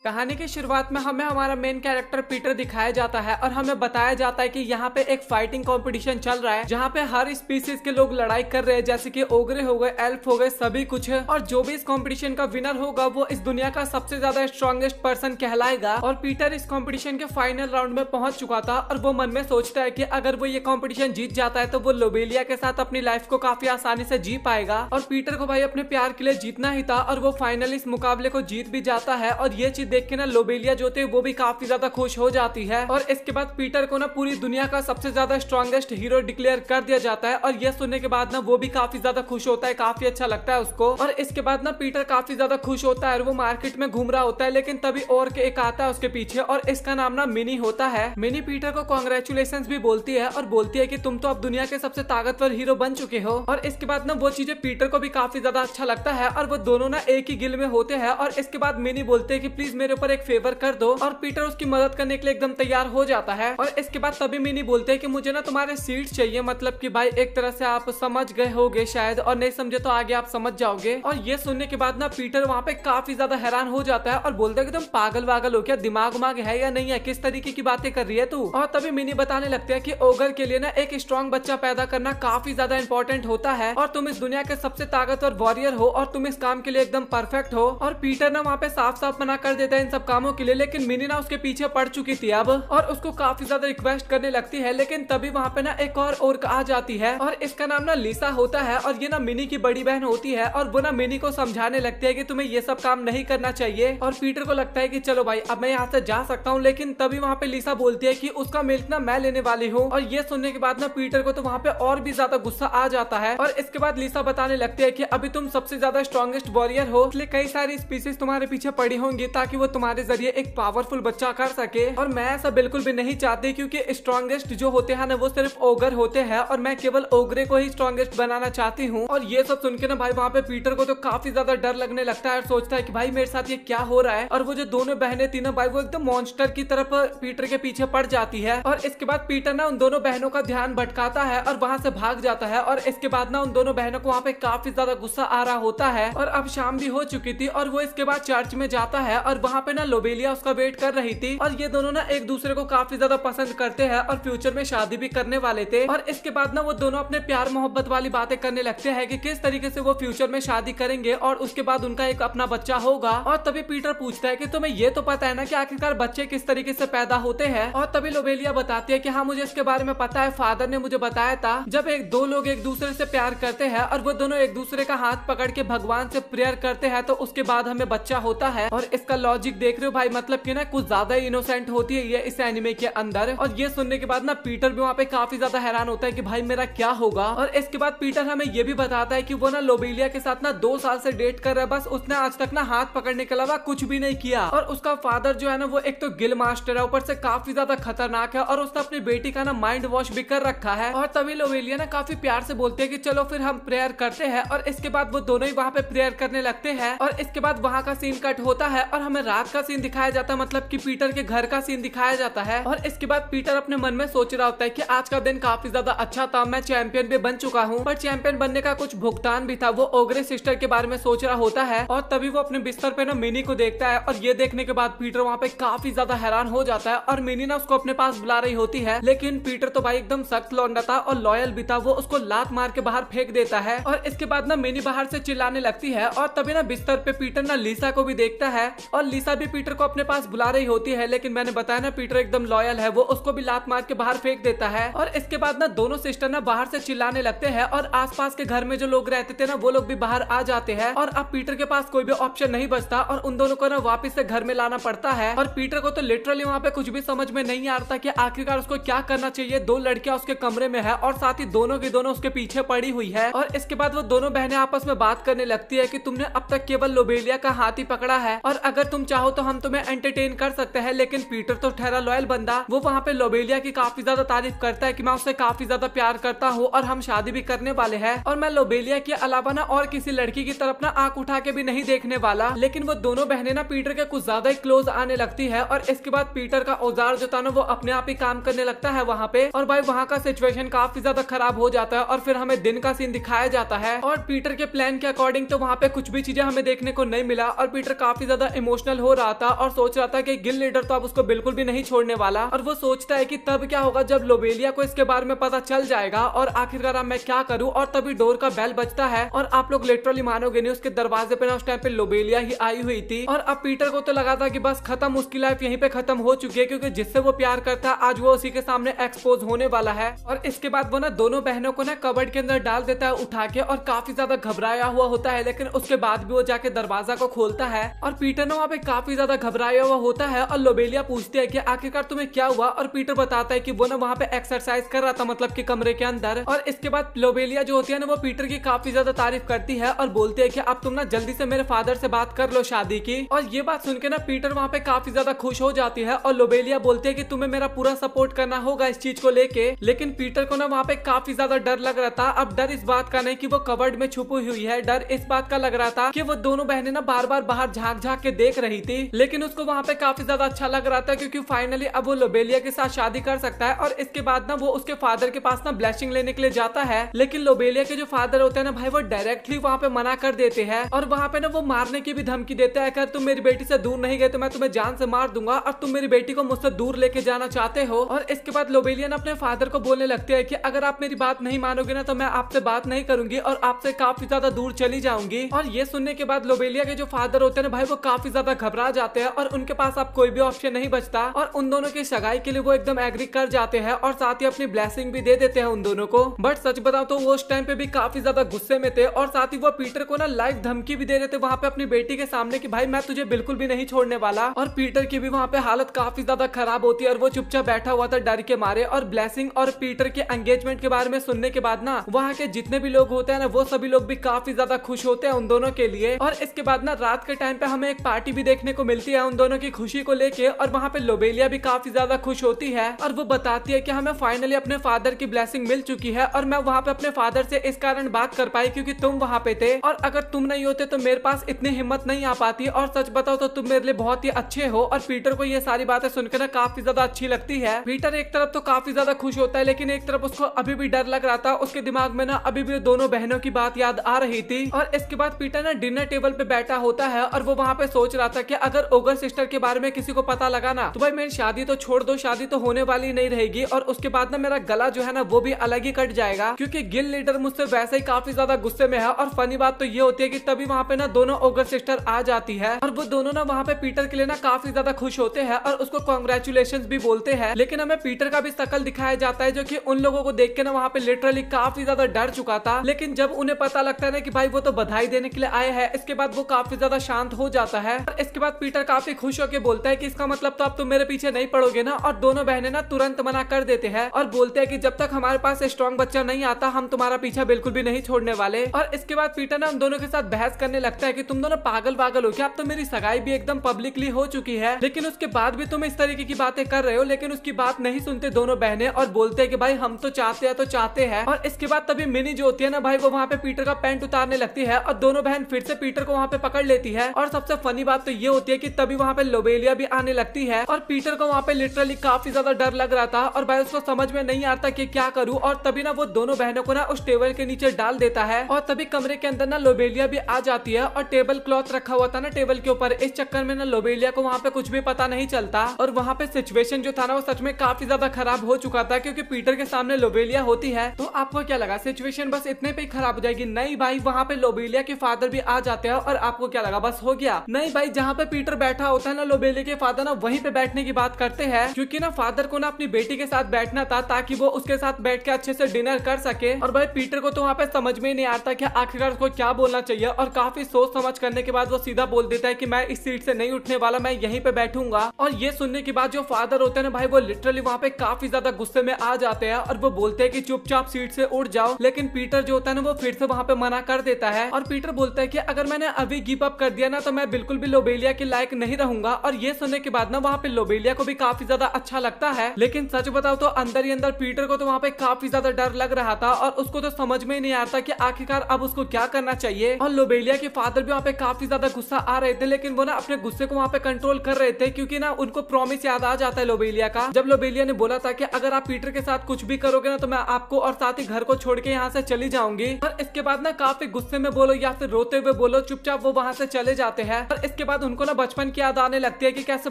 कहानी की शुरुआत में हमें हमारा मेन कैरेक्टर पीटर दिखाया जाता है और हमें बताया जाता है कि यहाँ पे एक फाइटिंग कंपटीशन चल रहा है जहाँ पे हर स्पीसीज के लोग लड़ाई कर रहे हैं, जैसे कि ओगरे हो गए, एल्फ हो गए, सभी कुछ है। और जो भी इस कंपटीशन का विनर होगा वो इस दुनिया का सबसे ज्यादा स्ट्रॉन्गेस्ट पर्सन कहलाएगा। और पीटर इस कंपटीशन के फाइनल राउंड में पहुंच चुका था और वो मन में सोचता है कि अगर वो ये कंपटीशन जीत जाता है तो वो लोबेलिया के साथ अपनी लाइफ को काफी आसानी से जी पाएगा। और पीटर को भाई अपने प्यार के लिए जीतना ही था और वो फाइनली इस मुकाबले को जीत भी जाता है। और ये चीज देख के ना लोबेलिया जो थे वो भी काफी ज्यादा खुश हो जाती है। और इसके बाद पीटर को ना पूरी दुनिया का सबसे ज्यादा स्ट्रॉन्गेस्ट हीरो डिक्लेयर कर दिया जाता है। और ये सुनने के बाद ना वो भी काफी ज्यादा खुश होता है, काफी अच्छा लगता है उसको। और इसके बाद ना पीटर काफी ज्यादा खुश होता है और वो मार्केट में घूम रहा होता है, लेकिन तभी और के एक आता है उसके पीछे और इसका नाम ना मिनी होता है। मिनी पीटर को कांग्रेचुलेशंस भी बोलती है और बोलती है कि तुम तो अब दुनिया के सबसे ताकतवर हीरो बन चुके हो। और इसके बाद ना वो चीजें पीटर को भी काफी ज्यादा अच्छा लगता है और वो दोनों ना एक ही गिल में होते हैं। और इसके बाद मिनी बोलते हैं कि प्लीज मेरे ऊपर एक फेवर कर दो और पीटर उसकी मदद करने के लिए एकदम तैयार हो जाता है। और इसके बाद तभी मिनी बोलते हैं कि मुझे ना तुम्हारे सीड्स चाहिए, मतलब कि भाई एक तरह से आप समझ गए होगे शायद, और नहीं समझे तो आगे आप समझ जाओगे। और ये सुनने के बाद ना पीटर वहाँ पे काफी ज्यादा हैरान हो जाता है और बोलता है कि तुम पागल वागल हो क्या, दिमाग उमाग है या नहीं है, किस तरीके की बातें कर रही है तू। और तभी मिनी बताने लगते हैं कि ओगर के लिए ना एक स्ट्रॉन्ग बच्चा पैदा करना काफी ज्यादा इंपॉर्टेंट होता है और तुम इस दुनिया के सबसे ताकतवर वॉरियर हो और तुम इस काम के लिए एकदम परफेक्ट हो। और पीटर ना वहाँ पे साफ साफ मना कर देता है इन सब कामों के लिए, लेकिन मिनी ना उसके पीछे पड़ चुकी थी अब और उसको काफी ज्यादा रिक्वेस्ट करने लगती है। लेकिन तभी वहाँ पे ना एक और आ जाती है और इसका नाम ना लिसा होता है और ये ना मिनी की बड़ी बहन होती है। और वो ना मिनी को समझाने लगती है कि तुम्हें ये सब काम नहीं करना चाहिए। और पीटर को लगता है कि चलो भाई अब मैं यहाँ से जा सकता हूँ, लेकिन तभी वहाँ पे लिसा बोलती है कि उसका मिल्क ना मैं लेने वाली हूँ। और ये सुनने के बाद ना पीटर को तो वहाँ पे और भी ज्यादा गुस्सा आ जाता है। और इसके बाद लिसा बताने लगती है कि अभी तुम सबसे ज्यादा स्ट्रॉन्गेस्ट वॉरियर हो, इसलिए कई सारी स्पीसीज तुम्हारे पीछे पड़ी होंगी ताकि वो तुम्हारे जरिए एक पावरफुल बच्चा कर सके। और मैं ऐसा बिल्कुल भी नहीं चाहती, क्योंकि स्ट्रॉन्गेस्ट जो होते हैं ना वो सिर्फ ओगर होते हैं और मैं केवल ओगरे को ही स्ट्रॉन्गेस्ट बनाना चाहती हूँ। और ये सब सुन के ना भाई वहाँ पे पीटर को तो काफी ज्यादा डर लगने लगता है और सोचता है कि भाई मेरे साथ ये क्या हो रहा है। और वो जो दोनों बहनें थी ना भाई वो एकदम मॉन्स्टर की तरफ पीटर के पीछे पड़ जाती है। और इसके बाद पीटर ना उन दोनों बहनों का ध्यान भटकाता है और वहाँ से भाग जाता है। और इसके बाद ना उन दोनों बहनों को वहाँ पे काफी ज्यादा गुस्सा आ रहा होता है और अब शाम भी हो चुकी थी। और वो इसके बाद चर्च में जाता है और वहाँ पे ना लोबेलिया उसका वेट कर रही थी और ये दोनों ना एक दूसरे को काफी ज्यादा पसंद करते हैं और फ्यूचर में शादी भी करने वाले थे। और इसके बाद ना वो दोनों अपने प्यार मोहब्बत वाली बातें करने लगते हैं कि किस तरीके से वो फ्यूचर में शादी करेंगे और उसके बाद उनका एक अपना बच्चा होगा। और तभी पीटर पूछता है कि तुम्हें ये तो पता है ना कि आखिरकार बच्चे किस तरीके से पैदा होते हैं। और तभी लोबेलिया बताती है कि हाँ मुझे इसके बारे में पता है, फादर ने मुझे बताया था। जब दो लोग एक दूसरे से प्यार करते हैं और वो दोनों एक दूसरे का हाथ पकड़ के भगवान से प्रेयर करते हैं तो उसके बाद हमें बच्चा होता है। और इसका लॉजिक देख रहे हो भाई, मतलब कि ना कुछ ज्यादा इनोसेंट होती है ये इस एनिमे के अंदर। और ये सुनने के बाद ना पीटर भी वहाँ पे काफी ज्यादा हैरान होता है कि भाई मेरा क्या होगा। और इसके बाद पीटर हमें ये भी बताता है कि वो ना लोबेलिया के साथ ना 2 साल से डेट कर रहा है, बस उसने आज तक ना हाथ पकड़ने के अलावा कुछ भी नहीं किया। और उसका फादर जो है ना वो एक तो गिल मास्टर है, ऊपर से काफी ज्यादा खतरनाक है और उसने अपनी बेटी का ना माइंड वॉश भी कर रखा है। और तभी लोबेलिया ना काफी प्यार से बोलते हैं कि चलो फिर हम प्रेयर करते हैं। और इसके बाद वो दोनों ही वहाँ पे प्रेयर करने लगते हैं। और इसके बाद वहाँ का सीन कट होता है और हमें रात का सीन दिखाया जाता है, मतलब कि पीटर के घर का सीन दिखाया जाता है। और इसके बाद पीटर अपने मन में सोच रहा होता है कि आज का दिन काफी ज्यादा अच्छा था, मैं चैंपियन भी बन चुका हूँ, पर चैंपियन बनने का कुछ भुगतान भी था। वो ओगरे सिस्टर के बारे में सोच रहा होता है और तभी वो अपने बिस्तर पे ना मिनी को देखता है। और ये देखने के बाद पीटर वहाँ पे काफी ज्यादा हैरान हो जाता है और मिनी ना उसको अपने पास बुला रही होती है, लेकिन पीटर तो भाई एकदम सख्त लौंडा था और लॉयल भी था, वो उसको लात मार के बाहर फेंक देता है। और इसके बाद ना मिनी बाहर से चिल्लाने लगती है और तभी ना बिस्तर पे पीटर ना लिसा को भी देखता है और लिसा भी पीटर को अपने पास बुला रही होती है, लेकिन मैंने बताया ना पीटर एकदम लॉयल है, वो उसको भी लात मार के बाहर फेंक देता है। और इसके बाद ना दोनों सिस्टर ना बाहर से चिल्लाने लगते हैं और आसपास के घर में जो लोग रहते थे ना वो लोग भी बाहर आ जाते हैं। और अब पीटर के पास कोई भी ऑप्शन नहीं बचता और उन दोनों को ना वापस से घर में लाना पड़ता है। और पीटर को तो लिटरली वहाँ पे कुछ भी समझ में नहीं आता कि आखिरकार उसको क्या करना चाहिए। 2 लड़कियां उसके कमरे में है और साथ ही दोनों की दोनों उसके पीछे पड़ी हुई है। और इसके बाद वो दोनों बहनें आपस में बात करने लगती है कि तुमने अब तक केवल लोबेलिया का हाथ ही पकड़ा है और अगर तुम चाहो तो हम तुम्हें एंटरटेन कर सकते हैं। लेकिन पीटर तो ठहरा लॉयल बंदा, वो वहाँ पे लोबेलिया की काफी ज्यादा तारीफ करता है कि मैं उससे काफी ज्यादा प्यार करता हूँ और हम शादी भी करने वाले हैं और मैं लोबेलिया के अलावा ना और किसी लड़की की तरफ ना आंख उठा के भी नहीं देखने वाला। लेकिन वो दोनों बहनें ना पीटर के कुछ ज्यादा ही क्लोज आने लगती है और इसके बाद पीटर का औजार जो था ना वो अपने आप ही काम करने लगता है वहाँ पे। और भाई वहाँ का सिचुएशन काफी ज्यादा खराब हो जाता है और फिर हमें दिन का सीन दिखाया जाता है। और पीटर के प्लान के अकॉर्डिंग तो वहाँ पे कुछ भी चीजें हमें देखने को नहीं मिला और पीटर काफी ज्यादा इमोशनल इमोशनल हो रहा था और सोच रहा था कि गिल्ड लीडर तो अब उसको बिल्कुल भी नहीं छोड़ने वाला। और वो सोचता है कि तब क्या होगा जब लोबेलिया को इसके बारे में पता चल जाएगा और आखिरकार अब मैं क्या करूं। और तभी डोर का बेल बजता है और आप लोग लिटरली मानोगे नहीं, उसके दरवाजे पे ना उस टाइम पे लोबेलिया ही आई हुई थी। और अब पीटर को तो लगा था कि बस खत्म, उसकी लाइफ यहीं पे खत्म हो चुकी है, क्योंकि जिससे वो प्यार करता है आज वो उसी के सामने एक्सपोज होने वाला है। और इसके बाद वो ना दोनों बहनों को ना कबर्ड के अंदर डाल देता है उठा के, और काफी ज्यादा घबराया हुआ होता है। लेकिन उसके बाद भी वो जाके दरवाजा को खोलता है और पीटर ना वहाँ पे काफी ज्यादा घबराया हुआ होता है। और लोबेलिया पूछती है कि आखिरकार तुम्हें क्या हुआ। और पीटर बताता है कि वो ना वहाँ पे एक्सरसाइज कर रहा था, मतलब कि कमरे के अंदर। और इसके बाद लोबेलिया जो होती है ना वो पीटर की काफी ज्यादा तारीफ करती है और बोलती है कि अब तुम ना जल्दी से मेरे फादर से बात कर लो शादी की। और ये बात सुन के ना पीटर वहाँ पे काफी ज्यादा खुश हो जाती है और लोबेलिया बोलती है कि तुम्हें मेरा पूरा सपोर्ट करना होगा इस चीज को लेके। लेकिन पीटर को ना वहाँ पे काफी ज्यादा डर लग रहा था। अब डर इस बात का नहीं कि वो कबर्ड में छुपी हुई है, डर इस बात का लग रहा था कि वो दोनों बहनें ना बार बार बाहर झांक झांक के देख रही थी। लेकिन उसको वहाँ पे काफी ज्यादा अच्छा लग रहा था क्योंकि फाइनली अब वो लोबेलिया के साथ शादी कर सकता है। और इसके बाद ना वो उसके फादर के पास ना ब्लेसिंग लेने के लिए जाता है। लेकिन लोबेलिया के जो फादर होते हैं ना भाई, वो डायरेक्टली वहाँ पे मना कर देते हैं और वहाँ पे ना वो मारने की भी धमकी देते हैं। अगर तुम मेरी बेटी से दूर नहीं गए तो मैं तुम्हें जान से मार दूंगा और तुम मेरी बेटी को मुझसे दूर लेके जाना चाहते हो। और इसके बाद लोबेलिया ने अपने फादर को बोलने लगते हैं कि अगर आप मेरी बात नहीं मानोगे ना तो मैं आपसे बात नहीं करूंगी और आपसे काफी ज्यादा दूर चली जाऊंगी। और ये सुनने के बाद लोबेलिया के जो फादर होते हैं ना भाई, वो काफी ज्यादा घबरा जाते हैं और उनके पास अब कोई भी ऑप्शन नहीं बचता। और उन दोनों की सगाई के लिए वो एकदम एग्री कर जाते हैं और साथ ही अपनी ब्लेसिंग भी दे देते हैं उन दोनों को। बट सच बताओ तो वो उस टाइम पे भी काफी ज्यादा गुस्से में थे और साथ ही वो पीटर को ना लाइव धमकी भी दे रहे थे वहाँ पे अपनी बेटी के सामने कि भाई मैं तुझे बिल्कुल भी नहीं छोड़ने वाला। और पीटर की भी वहाँ पे हालत काफी ज्यादा खराब होती है और वो चुपचाप बैठा हुआ था डर के मारे। और ब्लेसिंग और पीटर के एंगेजमेंट के बारे में सुनने के बाद ना वहाँ के जितने भी लोग होते हैं ना वो सभी लोग भी काफी ज्यादा खुश होते हैं उन दोनों के लिए। और इसके बाद ना रात के टाइम पे हमें एक पार्टी भी देखने को मिलती है उन दोनों की खुशी को लेके। और वहाँ पे लोबेलिया भी काफी ज्यादा खुश होती है और वो बताती है कि हमें फाइनली अपने फादर की ब्लेसिंग मिल चुकी है और मैं वहाँ पे अपने फादर से इस कारण बात कर पाई क्योंकि तुम वहाँ पे थे। और अगर तुम नहीं होते तो मेरे पास इतनी हिम्मत नहीं आ पाती। और सच बताओ तो तुम मेरे लिए बहुत ही अच्छे हो। और पीटर को ये सारी बातें सुनकर ना काफी ज्यादा अच्छी लगती है। पीटर एक तरफ तो काफी ज्यादा खुश होता है लेकिन एक तरफ उसको अभी भी डर लग रहा था। उसके दिमाग में ना अभी भी दोनों बहनों की बात याद आ रही थी। और इसके बाद पीटर ना डिनर टेबल पे बैठा होता है और वो वहाँ पे सोच रहा था कि अगर ओगर सिस्टर के बारे में किसी को पता लगा ना तो भाई मेरी शादी तो छोड़ दो, शादी तो होने वाली नहीं रहेगी। और उसके बाद ना मेरा गला जो है ना वो भी अलग ही कट जाएगा क्योंकि गिल्ड लीडर मुझसे वैसे ही काफी ज्यादा गुस्से में है। और फनी बात तो ये होती है कि तभी वहाँ पे ना दोनों ओगर सिस्टर आ जाती है और वो दोनों ना वहाँ पे पीटर के लिए ना काफी ज्यादा खुश होते हैं और उसको कॉन्ग्रेचुलेशन भी बोलते हैं। लेकिन हमें पीटर का भी शकल दिखाया जाता है जो कि उन लोगों को देख के ना वहाँ पे लिटरली काफी ज्यादा डर चुका था। लेकिन जब उन्हें पता लगता है ना कि भाई वो तो बधाई देने के लिए आए हैं, इसके बाद वो काफी ज्यादा शांत हो जाता है। और इसके बाद पीटर काफी खुश होकर बोलता है कि इसका मतलब तो अब तुम मेरे पीछे नहीं पड़ोगे ना। और दोनों बहनें ना तुरंत मना कर देते हैं और बोलते हैं कि जब तक हमारे पास स्ट्रॉन्ग बच्चा नहीं आता हम तुम्हारा पीछा बिल्कुल भी नहीं छोड़ने वाले। और इसके बाद पीटर ना उन दोनों के साथ बहस करने लगता है कि तुम दोनों पागल पागल हो क्या, अब तो मेरी सगाई भी एकदम पब्लिकली हो चुकी है लेकिन उसके बाद भी तुम इस तरीके की बातें कर रहे हो। लेकिन उसकी बात नहीं सुनते दोनों बहनें और बोलते हैं कि भाई हम तो चाहते हैं तो चाहते हैं। और इसके बाद तभी मिनी जो होती है ना भाई, वो वहाँ पे पीटर का पैंट उतारने लगती है और दोनों बहन फिर से पीटर को वहाँ पे पकड़ लेती है। और सबसे फनी बात तो ये होती है कि तभी वहाँ पे लोबेलिया भी आने लगती है और पीटर को वहाँ पे लिटरली काफी ज्यादा डर लग रहा था और भाई उसको समझ में नहीं आता कि क्या करूँ। और तभी ना वो दोनों बहनों को ना उस टेबल के नीचे डाल देता है और तभी कमरे के अंदर ना लोबेलिया भी आ जाती है और टेबल क्लॉथ रखा हुआ था ना टेबल के ऊपर, इस चक्कर में ना लोबेलिया को वहाँ पे कुछ भी पता नहीं चलता। और वहाँ पे सिचुएशन जो था ना वो सच में काफी ज्यादा खराब हो चुका था क्योंकि पीटर के सामने लोबेलिया होती है। तो आपको क्या लगा सिचुएशन बस इतने पे ही खराब हो जाएगी? नहीं भाई, वहाँ पे लोबेलिया के फादर भी आ जाते हैं। और आपको क्या लगा बस हो गया? नहीं भाई, जहाँ पे पीटर बैठा होता है ना लोबेलिया के फादर ना वहीं पे बैठने की बात करते हैं क्योंकि ना फादर को ना अपनी बेटी के साथ बैठना था ताकि वो उसके साथ बैठ के अच्छे से डिनर कर सके। और भाई पीटर को तो वहाँ पे समझ में ही नहीं आता कि आखिरकार उसको क्या बोलना चाहिए। और काफी सोच समझ करने के बाद वो सीधा बोल देता है कि मैं इस सीट से नहीं उठने वाला, मैं यहीं पे बैठूंगा। और ये सुनने के बाद जो फादर होते हैं ना भाई, वो लिटरली वहाँ पे काफी ज्यादा गुस्से में आ जाते हैं और वो बोलते हैं कि चुपचाप सीट से उठ जाओ। लेकिन पीटर जो होता है ना वो फिर से वहाँ पे मना कर देता है और पीटर बोलता है कि अगर मैंने अभी गिव अप कर दिया ना तो मैं बिल्कुल भी लोबेलिया के लायक नहीं रहूंगा। और ये सुनने के बाद ना वहाँ पे लोबेलिया को भी काफी ज्यादा अच्छा लगता है। लेकिन सच बताओ तो अंदर ही अंदर पीटर को तो वहाँ पे काफी ज्यादा डर लग रहा था और उसको तो समझ में ही नहीं आता कि आखिरकार अब उसको क्या करना चाहिए। और लोबेलिया के फादर भी वहाँ पे काफी ज्यादा गुस्सा आ रहे थे लेकिन वो ना अपने गुस्से को वहाँ पे कंट्रोल कर रहे थे क्योंकि ना उनको प्रॉमिस याद आ जाता है लोबेलिया का, जब लोबेलिया ने बोला था कि अगर आप पीटर के साथ कुछ भी करोगे ना तो मैं आपको और साथ ही घर को छोड़ के यहाँ से चली जाऊंगी। और इसके बाद ना काफी गुस्से में बोलो या फिर रोते हुए बोलो, चुपचाप वो वहाँ से चले जाते हैं। और इसके बाद बाद उनको ना बचपन की याद आने लगती है कि कैसे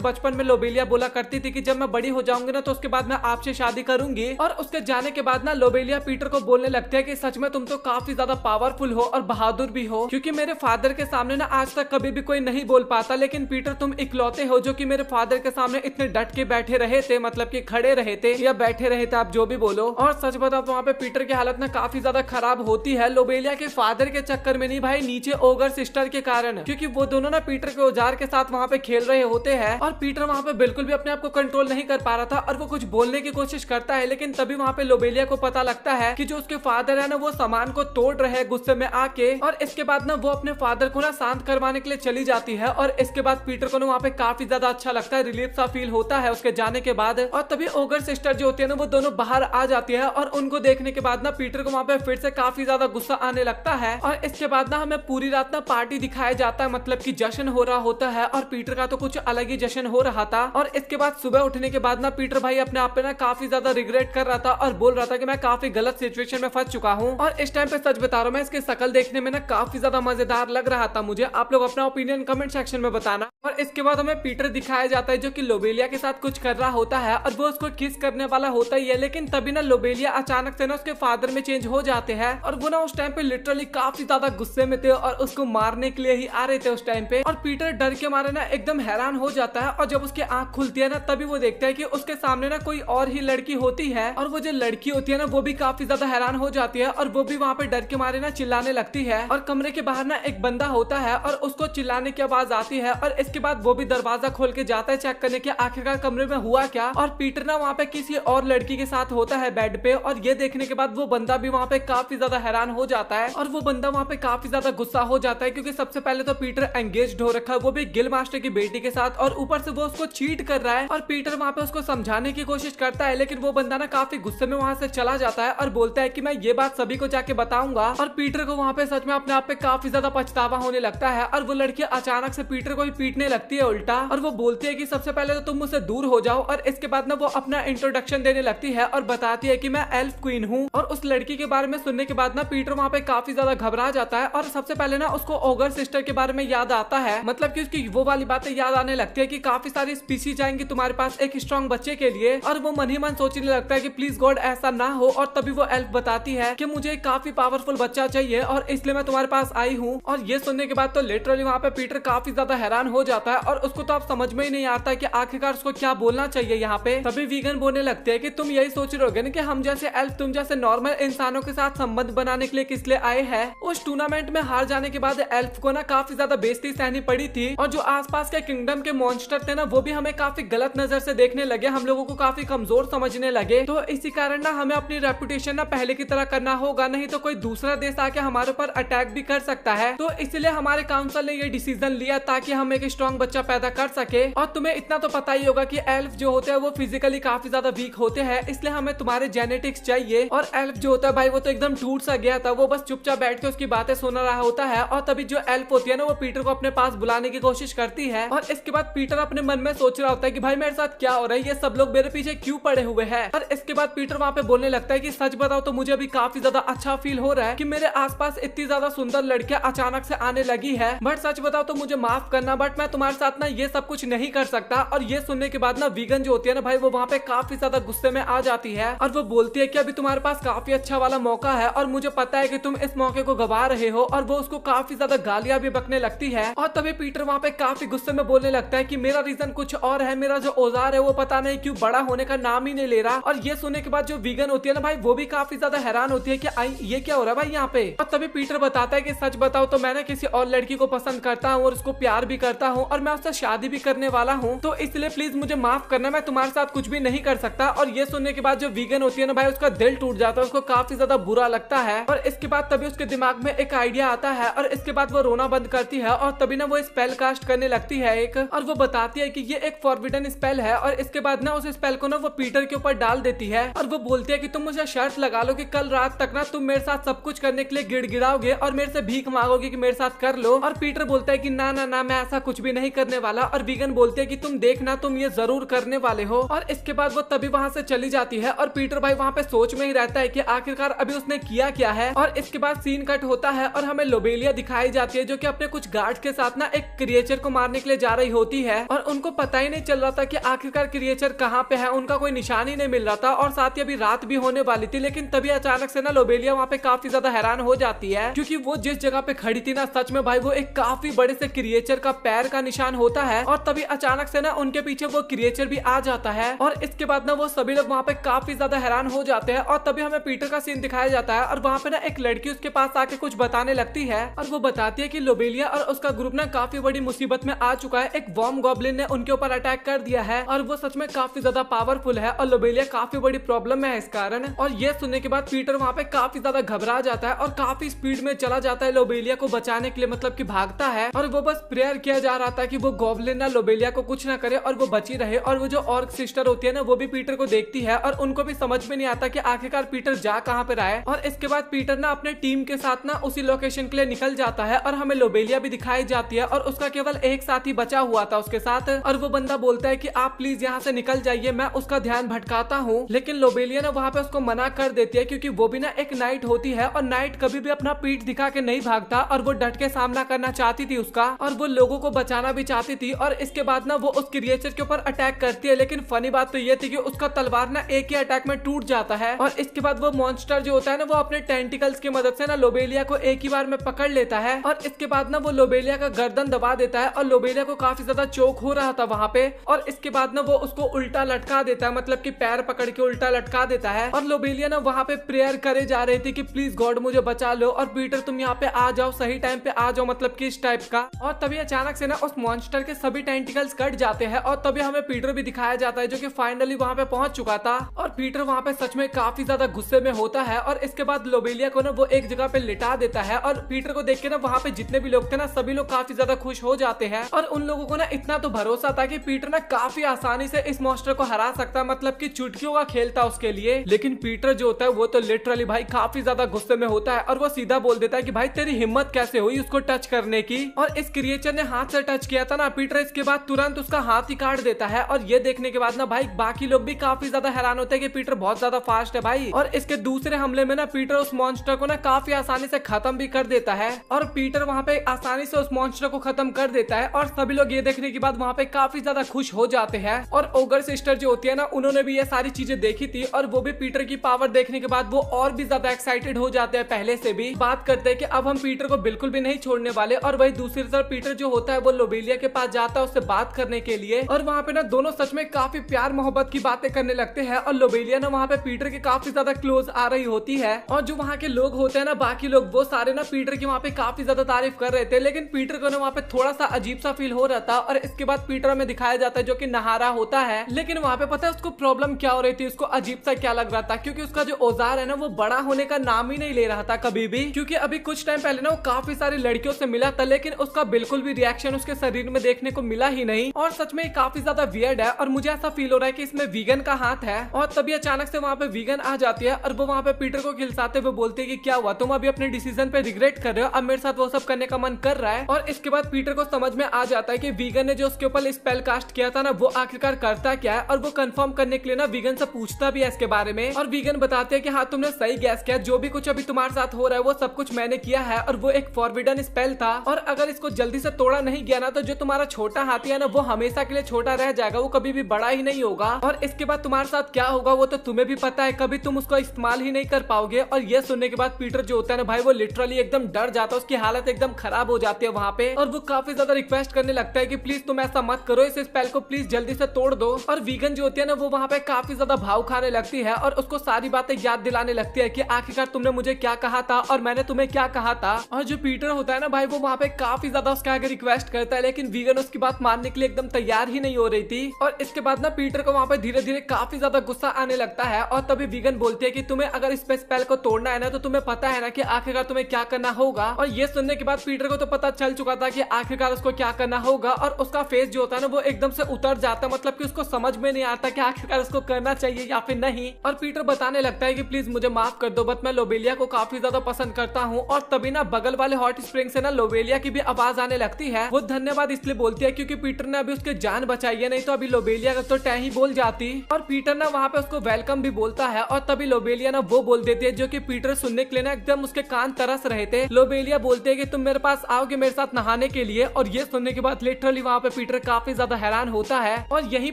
बचपन में लोबेलिया बोला करती थी कि जब मैं बड़ी हो जाऊंगी ना तो उसके बाद मैं आपसे शादी करूंगी। और उसके जाने के बाद ना लोबेलिया पीटर को बोलने लगती है कि सच में तुम तो काफी ज्यादा पावरफुल हो और बहादुर भी हो, क्योंकि मेरे फादर के सामने ना आज तक कभी भी कोई नहीं बोल पाता, लेकिन पीटर तुम इकलौते हो जो कि मेरे फादर के सामने इतने डट के बैठे रहे थे, मतलब कि खड़े रहे थे या बैठे रहे थे, आप जो भी बोलो। और सच बताओ तो वहाँ पे पीटर की हालत ना काफी ज्यादा खराब होती है, लोबेलिया के फादर के चक्कर में नहीं भाई, नीचे ओगर सिस्टर के कारण, क्योंकि वो दोनों ना पीटर के औजार के साथ वहाँ पे खेल रहे होते हैं और पीटर वहाँ पे बिल्कुल भी अपने आप को कंट्रोल नहीं कर पा रहा था और वो कुछ बोलने की कोशिश करता है, लेकिन तभी वहाँ पे लोबेलिया को पता लगता है कि जो उसके फादर है ना वो सामान को तोड़ रहे हैं गुस्से में आके। और इसके बाद ना वो अपने फादर को ना शांत करवाने के लिए चली जाती है और इसके बाद पीटर को ना वहाँ पे काफी ज्यादा अच्छा लगता है, रिलीफ सा फील होता है उसके जाने के बाद। और तभी ओगर सिस्टर जो होती है ना वो दोनों बाहर आ जाती है और उनको देखने के बाद ना पीटर को वहाँ पे फिर से काफी ज्यादा गुस्सा आने लगता है। और इसके बाद ना हमें पूरी रात ना पार्टी दिखाया जाता है, मतलब कि जश्न हो रहा होता है और पीटर का तो कुछ अलग ही जश्न हो रहा था। और इसके बाद सुबह उठने के बाद ना पीटर भाई अपने आप पे ना काफी ज्यादा रिग्रेट कर रहा था और बोल रहा था कि मैं काफी गलत सिचुएशन में फंस चुका हूँ। और इस टाइम पे सच बता रहा हूँ मैं, इसकी शक्ल देखने में ना काफी ज्यादा मजेदार लग रहा था मुझे। आप लोग अपना ओपिनियन कमेंट सेक्शन में बताना। और इसके बाद हमें पीटर दिखाया जाता है जो कि लोबेलिया के साथ कुछ कर रहा होता है और वो उसको किस करने वाला होता ही है, लेकिन तभी ना लोबेलिया अचानक से ना उसके फादर में चेंज हो जाते हैं और वो ना उस टाइम पे लिटरली काफी ज्यादा गुस्से में थे और उसको मारने के लिए ही आ रहे थे उस टाइम पे। और पीटर डर के मारे ना एकदम हैरान हो जाता है और जब उसकी आंख खुलती है ना तभी वो देखता है कि उसके सामने ना कोई और ही लड़की होती है और वो जो लड़की होती है ना वो भी काफी ज्यादा हैरान हो जाती है और वो भी वहाँ पे डर के मारे ना चिल्लाने लगती है। और कमरे के बाहर ना एक बंदा होता है और उसको चिल्लाने की आवाज आती है और इसके बाद वो भी दरवाजा खोल के जाता है चेक करने के आखिरकार कमरे में हुआ क्या। और पीटर ना वहाँ पे किसी और लड़की के साथ होता है बेड पे और ये देखने के बाद वो बंदा भी वहाँ पे काफी ज्यादा हैरान हो जाता है और वो बंदा वहाँ पे काफी ज्यादा गुस्सा हो जाता है, क्योंकि सबसे पहले तो पीटर एंगेज्ड हो रखा है, वो भी गिल मास्टर की बेटी के साथ, और ऊपर से वो उसको चीट कर रहा है। और पीटर वहाँ पे उसको समझाने की कोशिश करता है, लेकिन वो बंदा ना काफी गुस्से में वहाँ से चला जाता है और बोलता है कि मैं ये बात सभी को जाके बताऊंगा। और पीटर को वहाँ पे सच में अपने आप पे काफी ज्यादा पछतावा होने लगता है और वो लड़की अचानक से पीटर को ही पीटने लगती है उल्टा। और वो बोलती है कि सबसे पहले तो तुम मुझसे दूर हो जाओ। और इसके बाद ना वो अपना इंट्रोडक्शन देने लगती है और बताती है कि मैं एल्फ क्वीन हूँ। और उस लड़की के बारे में सुनने के बाद ना पीटर वहाँ पे काफी ज्यादा घबरा जाता है और सबसे पहले ना उसको ओगर सिस्टर के बारे में याद आता है, मतलब कि उसकी वो वाली बातें याद आने लगती है कि काफी सारी स्पीशीज आएंगी तुम्हारे पास एक स्ट्रॉन्ग बच्चे के लिए। और वो मन ही मन सोचने लगता है कि प्लीज गॉड ऐसा ना हो। और तभी वो एल्फ बताती है कि मुझे काफी पावरफुल बच्चा चाहिए और इसलिए मैं तुम्हारे पास आई हूँ। और ये सुनने के बाद तो लिटरली वहाँ पे पीटर काफी ज्यादा हैरान हो जाता है और उसको तो आप समझ में ही नहीं आता कि आखिरकार उसको क्या बोलना चाहिए यहाँ पे। तभी वीगन बोलने लगते हैं कि तुम यही सोच रहे होगे ना कि हम जैसे एल्फ तुम जैसे नॉर्मल इंसानों के साथ संबंध बनाने के लिए किस लिए आए हैं। उस टूर्नामेंट में हार जाने के बाद एल्फ को ना काफी ज्यादा बेइज्जती सहनी पड़ी थी और जो आसपास के किंगडम के मॉन्स्टर थे ना वो भी हमें काफी गलत नजर से देखने लगे, हम लोगों को काफी कमजोर समझने लगे। तो इसी कारण ना हमें अपनी रेपुटेशन ना पहले की तरह करना होगा, नहीं तो कोई दूसरा देश आके हमारे ऊपर अटैक भी कर सकता है। तो इसलिए हमारे काउंसिल ने ये डिसीजन लिया ताकि हम एक स्ट्रॉन्ग बच्चा पैदा कर सके। और तुम्हें इतना तो पता ही होगा कि एल्फ जो होते हैं वो फिजिकली काफी ज्यादा वीक होते हैं, इसलिए हमें तुम्हारे जेनेटिक्स चाहिए। और एल्फ जो होता है भाई वो तो एकदम टूट सा गया था, वो बस चुपचाप बैठ के उसकी बातें सुन रहा होता है। और तभी जो एल्फ होती है ना वो पीटर को अपने पास बुलाने की कोशिश करती है और इसके बाद पीटर अपने मन में सोच रहा होता है कि भाई मेरे साथ क्या हो रहा है, ये सब लोग मेरे पीछे क्यों पड़े हुए हैं। और इसके बाद पीटर वहाँ पे बोलने लगता है कि सच बताओ तो मुझे अभी काफी ज्यादा अच्छा फील हो रहा है कि मेरे आसपास इतनी ज्यादा सुंदर लड़कियां अचानक से आने लगी है, बट सच बताओ तो मुझे माफ करना, बट मैं तुम्हारे साथ ना ये सब कुछ नहीं कर सकता। और ये सुनने के बाद ना वीगन जो होती है ना भाई वो वहाँ पे काफी ज्यादा गुस्से में आ जाती है और वो बोलती है कि अभी तुम्हारे पास काफी अच्छा वाला मौका है और मुझे पता है कि तुम इस मौके को गवा रहे हो। और वो उसको काफी ज्यादा गालियां भी बकने लगती है। और तभी पीटर वहाँ पे काफी गुस्से में बोलने लगता है कि मेरा रीजन कुछ और है, मेरा जो औजार है वो पता नहीं क्यों बड़ा होने का नाम ही नहीं ले रहा। और ये सुनने के बाद जो वीगन होती है ना भाई वो भी काफी ज्यादा हैरान होती है कि ये क्या हो रहा है भाई यहाँ पे। और तभी पीटर बताता है कि सच बताओ तो मैं ना किसी और लड़की को पसंद करता हूँ और उसको प्यार भी करता हूँ और मैं उससे शादी भी करने वाला हूँ, तो इसलिए प्लीज मुझे माफ करना, मैं तुम्हारे साथ कुछ भी नहीं कर सकता। और ये सुनने के बाद जो वीगन होती है ना भाई उसका दिल टूट जाता है, उसको काफी ज्यादा बुरा लगता है। और इसके बाद तभी उसके दिमाग में एक आइडिया आता है और इसके बाद वो रोना बंद करती है और तभी ना वो स्पेल कास्ट करने लगती है एक, और वो बताती है कि ये एक फॉरबिडन स्पेल है। और इसके बाद ना उस स्पेल को ना वो पीटर के ऊपर डाल देती है और वो बोलती है कि तुम मुझे शर्त लगा लो कि कल रात तक ना तुम मेरे साथ सब कुछ करने के लिए गिड़गिड़ाओगे और मेरे से भीख मांगोगे कि मेरे साथ कर लो। और पीटर बोलता है कि ना ना ना मैं ऐसा कुछ भी नहीं करने वाला। और वीगन बोलते है कि तुम देखना तुम ये जरूर करने वाले हो। और इसके बाद वो तभी वहाँ से चली जाती है और पीटर भाई वहाँ पे सोच में ही रहता है कि आखिरकार अभी उसने किया क्या है। और इसके बाद सीन कट होता है और हमें लोबेलिया दिखाई जाती है जो कि अपने कुछ गार्ड के साथ ना एक क्रिएचर को मारने के लिए जा रही होती है और उनको पता ही नहीं चल रहा था कि आखिरकार क्रिएचर कहाँ पे है, उनका कोई निशान ही नहीं मिल रहा था और साथ ही अभी रात भी होने वाली थी। लेकिन तभी अचानक से ना लोबेलिया वहाँ पे काफी ज्यादा हैरान हो जाती है क्योंकि वो जिस जगह पे खड़ी थी ना सच में भाई वो एक काफी बड़े से क्रिएचर का पैर का निशान होता है। और तभी अचानक से ना उनके पीछे वो क्रिएचर भी आ जाता है और इसके बाद ना वो सभी लोग वहाँ पे काफी ज्यादा हैरान हो जाते हैं। और तभी हमें पीटर का सीन दिखाया जाता है और वहाँ पे ना एक लड़की उसके पास आके कुछ बताने लगती है और वो बताती है कि लोबेलिया और उसका ग्रुप ना काफी बड़ी मुसीबत में आ चुका है। एक वॉर्म गॉब्लिन ने उनके ऊपर अटैक कर दिया है और वो सच में काफी ज्यादा पावरफुल है और लोबेलिया काफी बड़ी प्रॉब्लम में है इस कारण। और ये सुनने के बाद पीटर वहाँ पे काफी ज्यादा घबरा जाता है और काफी स्पीड में चला जाता है लोबेलिया को बचाने के लिए, मतलब कि भागता है और वो बस प्रेयर किया जा रहा था कि वो गॉब्लिन ना लोबेलिया को कुछ ना करे और वो बची रहे। और वो जो ऑर्क सिस्टर होती है ना वो भी पीटर को देखती है और उनको भी समझ में नहीं आता कि आखिरकार पीटर जा कहाँ पे रहा है। और इसके बाद पीटर ना अपने टीम के साथ ना उसी लोकेशन के लिए निकल जाता है और हमें लोबेलिया भी दिखाई जाती है और उसका केवल एक साथी बचा हुआ था उसके साथ। और वो बंदा बोलता है कि आप प्लीज यहाँ से निकल जाइए, मैं उसका ध्यान भटकाता हूँ। लेकिन लोबेलिया ना वहाँ पे उसको मना कर देती है क्योंकि वो भी ना एक नाइट होती है और नाइट कभी भी अपना पीठ दिखा के नहीं भागता और वो डट के सामना करना चाहती थी उसका और वो लोगों को बचाना भी चाहती थी। और इसके बाद ना वो उस क्रिएचर के ऊपर अटैक करती है। लेकिन फनी बात तो ये थी कि उसका तलवार ना एक ही अटैक में टूट जाता है और इसके बाद वो मॉन्स्टर जो होता है ना वो अपने टेंटिकल्स की मदद से ना लोबेलिया को एक ही बार में पकड़ लेता है और इसके बाद ना वो लोबेलिया का गर्दन दबा देता है और लोबेलिया को काफी ज्यादा चोक हो रहा था वहाँ पे। और इसके बाद ना वो उसको उल्टा लटका देता है, मतलब कि पैर पकड़ के उल्टा लटका देता है। और लोबेलिया ना वहाँ पे प्रेयर करे जा रही थी कि प्लीज गॉड मुझे बचा लो और पीटर तुम यहाँ पे आ जाओ, सही टाइम पे आ जाओ, मतलब कि इस टाइप का। और तभी अचानक से ना उस मॉन्स्टर के सभी टेंटिकल्स कट जाते हैं और तभी हमें पीटर भी दिखाया जाता है जो कि फाइनली वहाँ पे पहुंच चुका था। और पीटर वहाँ पे सच में काफी ज्यादा गुस्से में होता है और इसके बाद लोबेलिया को ना वो एक जगह पे लिटा देता है और पीटर को देख के ना वहाँ पे जितने भी लोग थे ना सभी लोग काफी ज्यादा खुश हो जाते हैं। और उन लोगों को ना इतना तो भरोसा था कि पीटर ना काफी आसानी से इस मॉन्स्टर को हरा सकता, मतलब कि चुटकियों का खेल था उसके लिए। लेकिन पीटर जो होता है वो तो लिटरली भाई काफी ज्यादा गुस्से में होता है और वो सीधा बोल देता है कि भाई तेरी हिम्मत कैसे हुई उसको टच करने की। और इस क्रिएचर ने हाथ से टच किया था ना पीटर इसके बाद तुरंत उसका हाथ ही काट देता है। और ये देखने के बाद ना भाई बाकी लोग भी काफी ज्यादा हैरान होते हैं कि पीटर बहुत ज्यादा फास्ट है भाई। और इसके दूसरे हमले में ना पीटर उस मॉन्स्टर को ना काफी आसानी से खत्म भी कर देता है और पीटर वहाँ पे आसानी से उस मॉन्स्टर को खत्म कर देता है। और सभी लोग ये देखने के बाद वहाँ पे काफी ज्यादा खुश हो जाते हैं। और ओगर सिस्टर जो होती है ना उन्होंने भी ये सारी चीजें देखी थी और वो भी पीटर की पावर देखने के बाद वो और भी ज्यादा एक्साइटेड हो जाते हैं पहले से भी। बात करते हैं कि अब हम पीटर को बिल्कुल भी नहीं छोड़ने वाले। और वही दूसरी तरफ पीटर जो होता है वो लोबेलिया के पास जाता है उससे बात करने के लिए और वहाँ पे ना दोनों सच में काफी प्यार मोहब्बत की बातें करने लगते हैं। और लोबेलिया ना वहाँ पे पीटर के काफी ज्यादा क्लोज आ रही होती है और जो वहाँ के लोग होते हैं ना बाकी लोग वो सारे ना पीटर की वहाँ पे काफी ज्यादा तारीफ कर रहे थे। लेकिन पीटर को ना वहाँ पे थोड़ा सा अजीब सा फील हो रहा था। और इसके बाद पीटर में दिखाया जाता है जो कि नहा रहा होता है। लेकिन वहाँ पे पता है उसको प्रॉब्लम क्या हो रही थी, उसको अजीब सा क्या लग रहा था क्योंकि उसका जो औजार है ना वो बड़ा होने का नाम ही नहीं ले रहा था कभी भी। क्योंकि अभी कुछ टाइम पहले ना वो काफी सारी लड़कियों से मिला था लेकिन उसका बिल्कुल भी रिएक्शन उसके शरीर में देखने को मिला ही नहीं। और सच में काफी ज्यादा वियर्ड है और मुझे ऐसा फील हो रहा है कि इसमें वीगन का हाथ है। और तभी अचानक से वहाँ पे वीगन आ जाती है और वो वहाँ पे पीटर को खिलसाते हुए बोलती है कि क्या हुआ, तुम अभी अपने डिसीजन पे रिग्रेट कर रहे हो, अब मेरे साथ वो सब करने का मन कर रहा है। और इसके बाद पीटर को समझ में आ जाता है कि वीगन ने जो उसके ऊपर स्पेल कास्ट किया था ना वो आखिरकार करता क्या है। और वो कंफर्म करने के लिए ना वीगन से पूछता भी है इसके बारे में। और वीगन बताते हैं कि हाँ तुमने सही गैस किया, जो भी कुछ अभी तुम्हारे साथ हो रहा है वो सब कुछ मैंने किया है और वो एक फॉरबिडन स्पेल था। और अगर इसको जल्दी से तोड़ा नहीं गया ना तो जो तुम्हारा छोटा हाथी है ना वो हमेशा के लिए छोटा रह जाएगा, वो कभी भी बड़ा ही नहीं होगा। और इसके बाद तुम्हारे साथ क्या होगा वो तो तुम्हें भी पता है, कभी तुम उसको इस्तेमाल ही नहीं कर पाओगे। और ये सुनने के बाद पीटर जो होता है ना भाई वो लिटरली एकदम डर जाता है, उसकी हालत एकदम खराब हो जाती है वहाँ पे। और वो काफी ज्यादा रिक्वेस्ट करने लगता है कि प्लीज तुम ऐसा मत करो, इस स्पेल को प्लीज जल्दी से तोड़ दो। और वीगन जो होती है ना वो वहाँ पे काफी ज्यादा भाव खाने लगती है और उसको सारी बातें याद दिलाने लगती है कि आखिरकार तुमने मुझे क्या कहा था और मैंने तुम्हें क्या कहा था। और जो पीटर होता है ना भाई वो वहाँ पे काफी ज्यादा उसके आगे रिक्वेस्ट करता है लेकिन वीगन उसकी बात मानने के लिए एकदम तैयार ही नहीं हो रही थी। और इसके बाद ना पीटर को वहाँ पे धीरे धीरे काफी ज्यादा गुस्सा आने लगता है। और तभी वीगन बोलती है कि तुम्हें अगर इस स्पेल को तोड़ना है ना तो तुम्हें पता है ना कि आखिरकार तुम्हें क्या करना होगा। और ये सुनने के बाद पीटर को तो पता चल चुका था कि आखिरकार उसको क्या करना होगा। और उसका फेस जो होता है ना वो एकदम से उतर जाता है, मतलब कि उसको समझ में नहीं आता कि आखिरकार उसको करना चाहिए या फिर नहीं। और पीटर बताने लगता है कि प्लीज मुझे माफ कर दो, बट मैं लोबेलिया को काफी ज्यादा पसंद करता हूँ। और तभी ना बगल वाले हॉट स्प्रिंग से ना लोबेलिया की भी आवाज आने लगती है। वो धन्यवाद इसलिए बोलती है क्योंकि पीटर ने अभी उसके जान बचाई है, नहीं तो अभी लोबेलिया का तो टै ही बोल जाती। और पीटर ना वहाँ पे उसको वेलकम भी बोलता है। और तभी लोबेलिया ना वो बोल देती है जो कि पीटर सुनने के लिए ना एकदम उसके कान तरस रहे थे। लोबेलिया बोलते है कि तुम मेरे पास आओगे मेरे साथ नहाने के लिए। और ये सुनने के बाद लिटरली वहाँ पे पीटर काफी ज्यादा हैरान होता है। और यहीं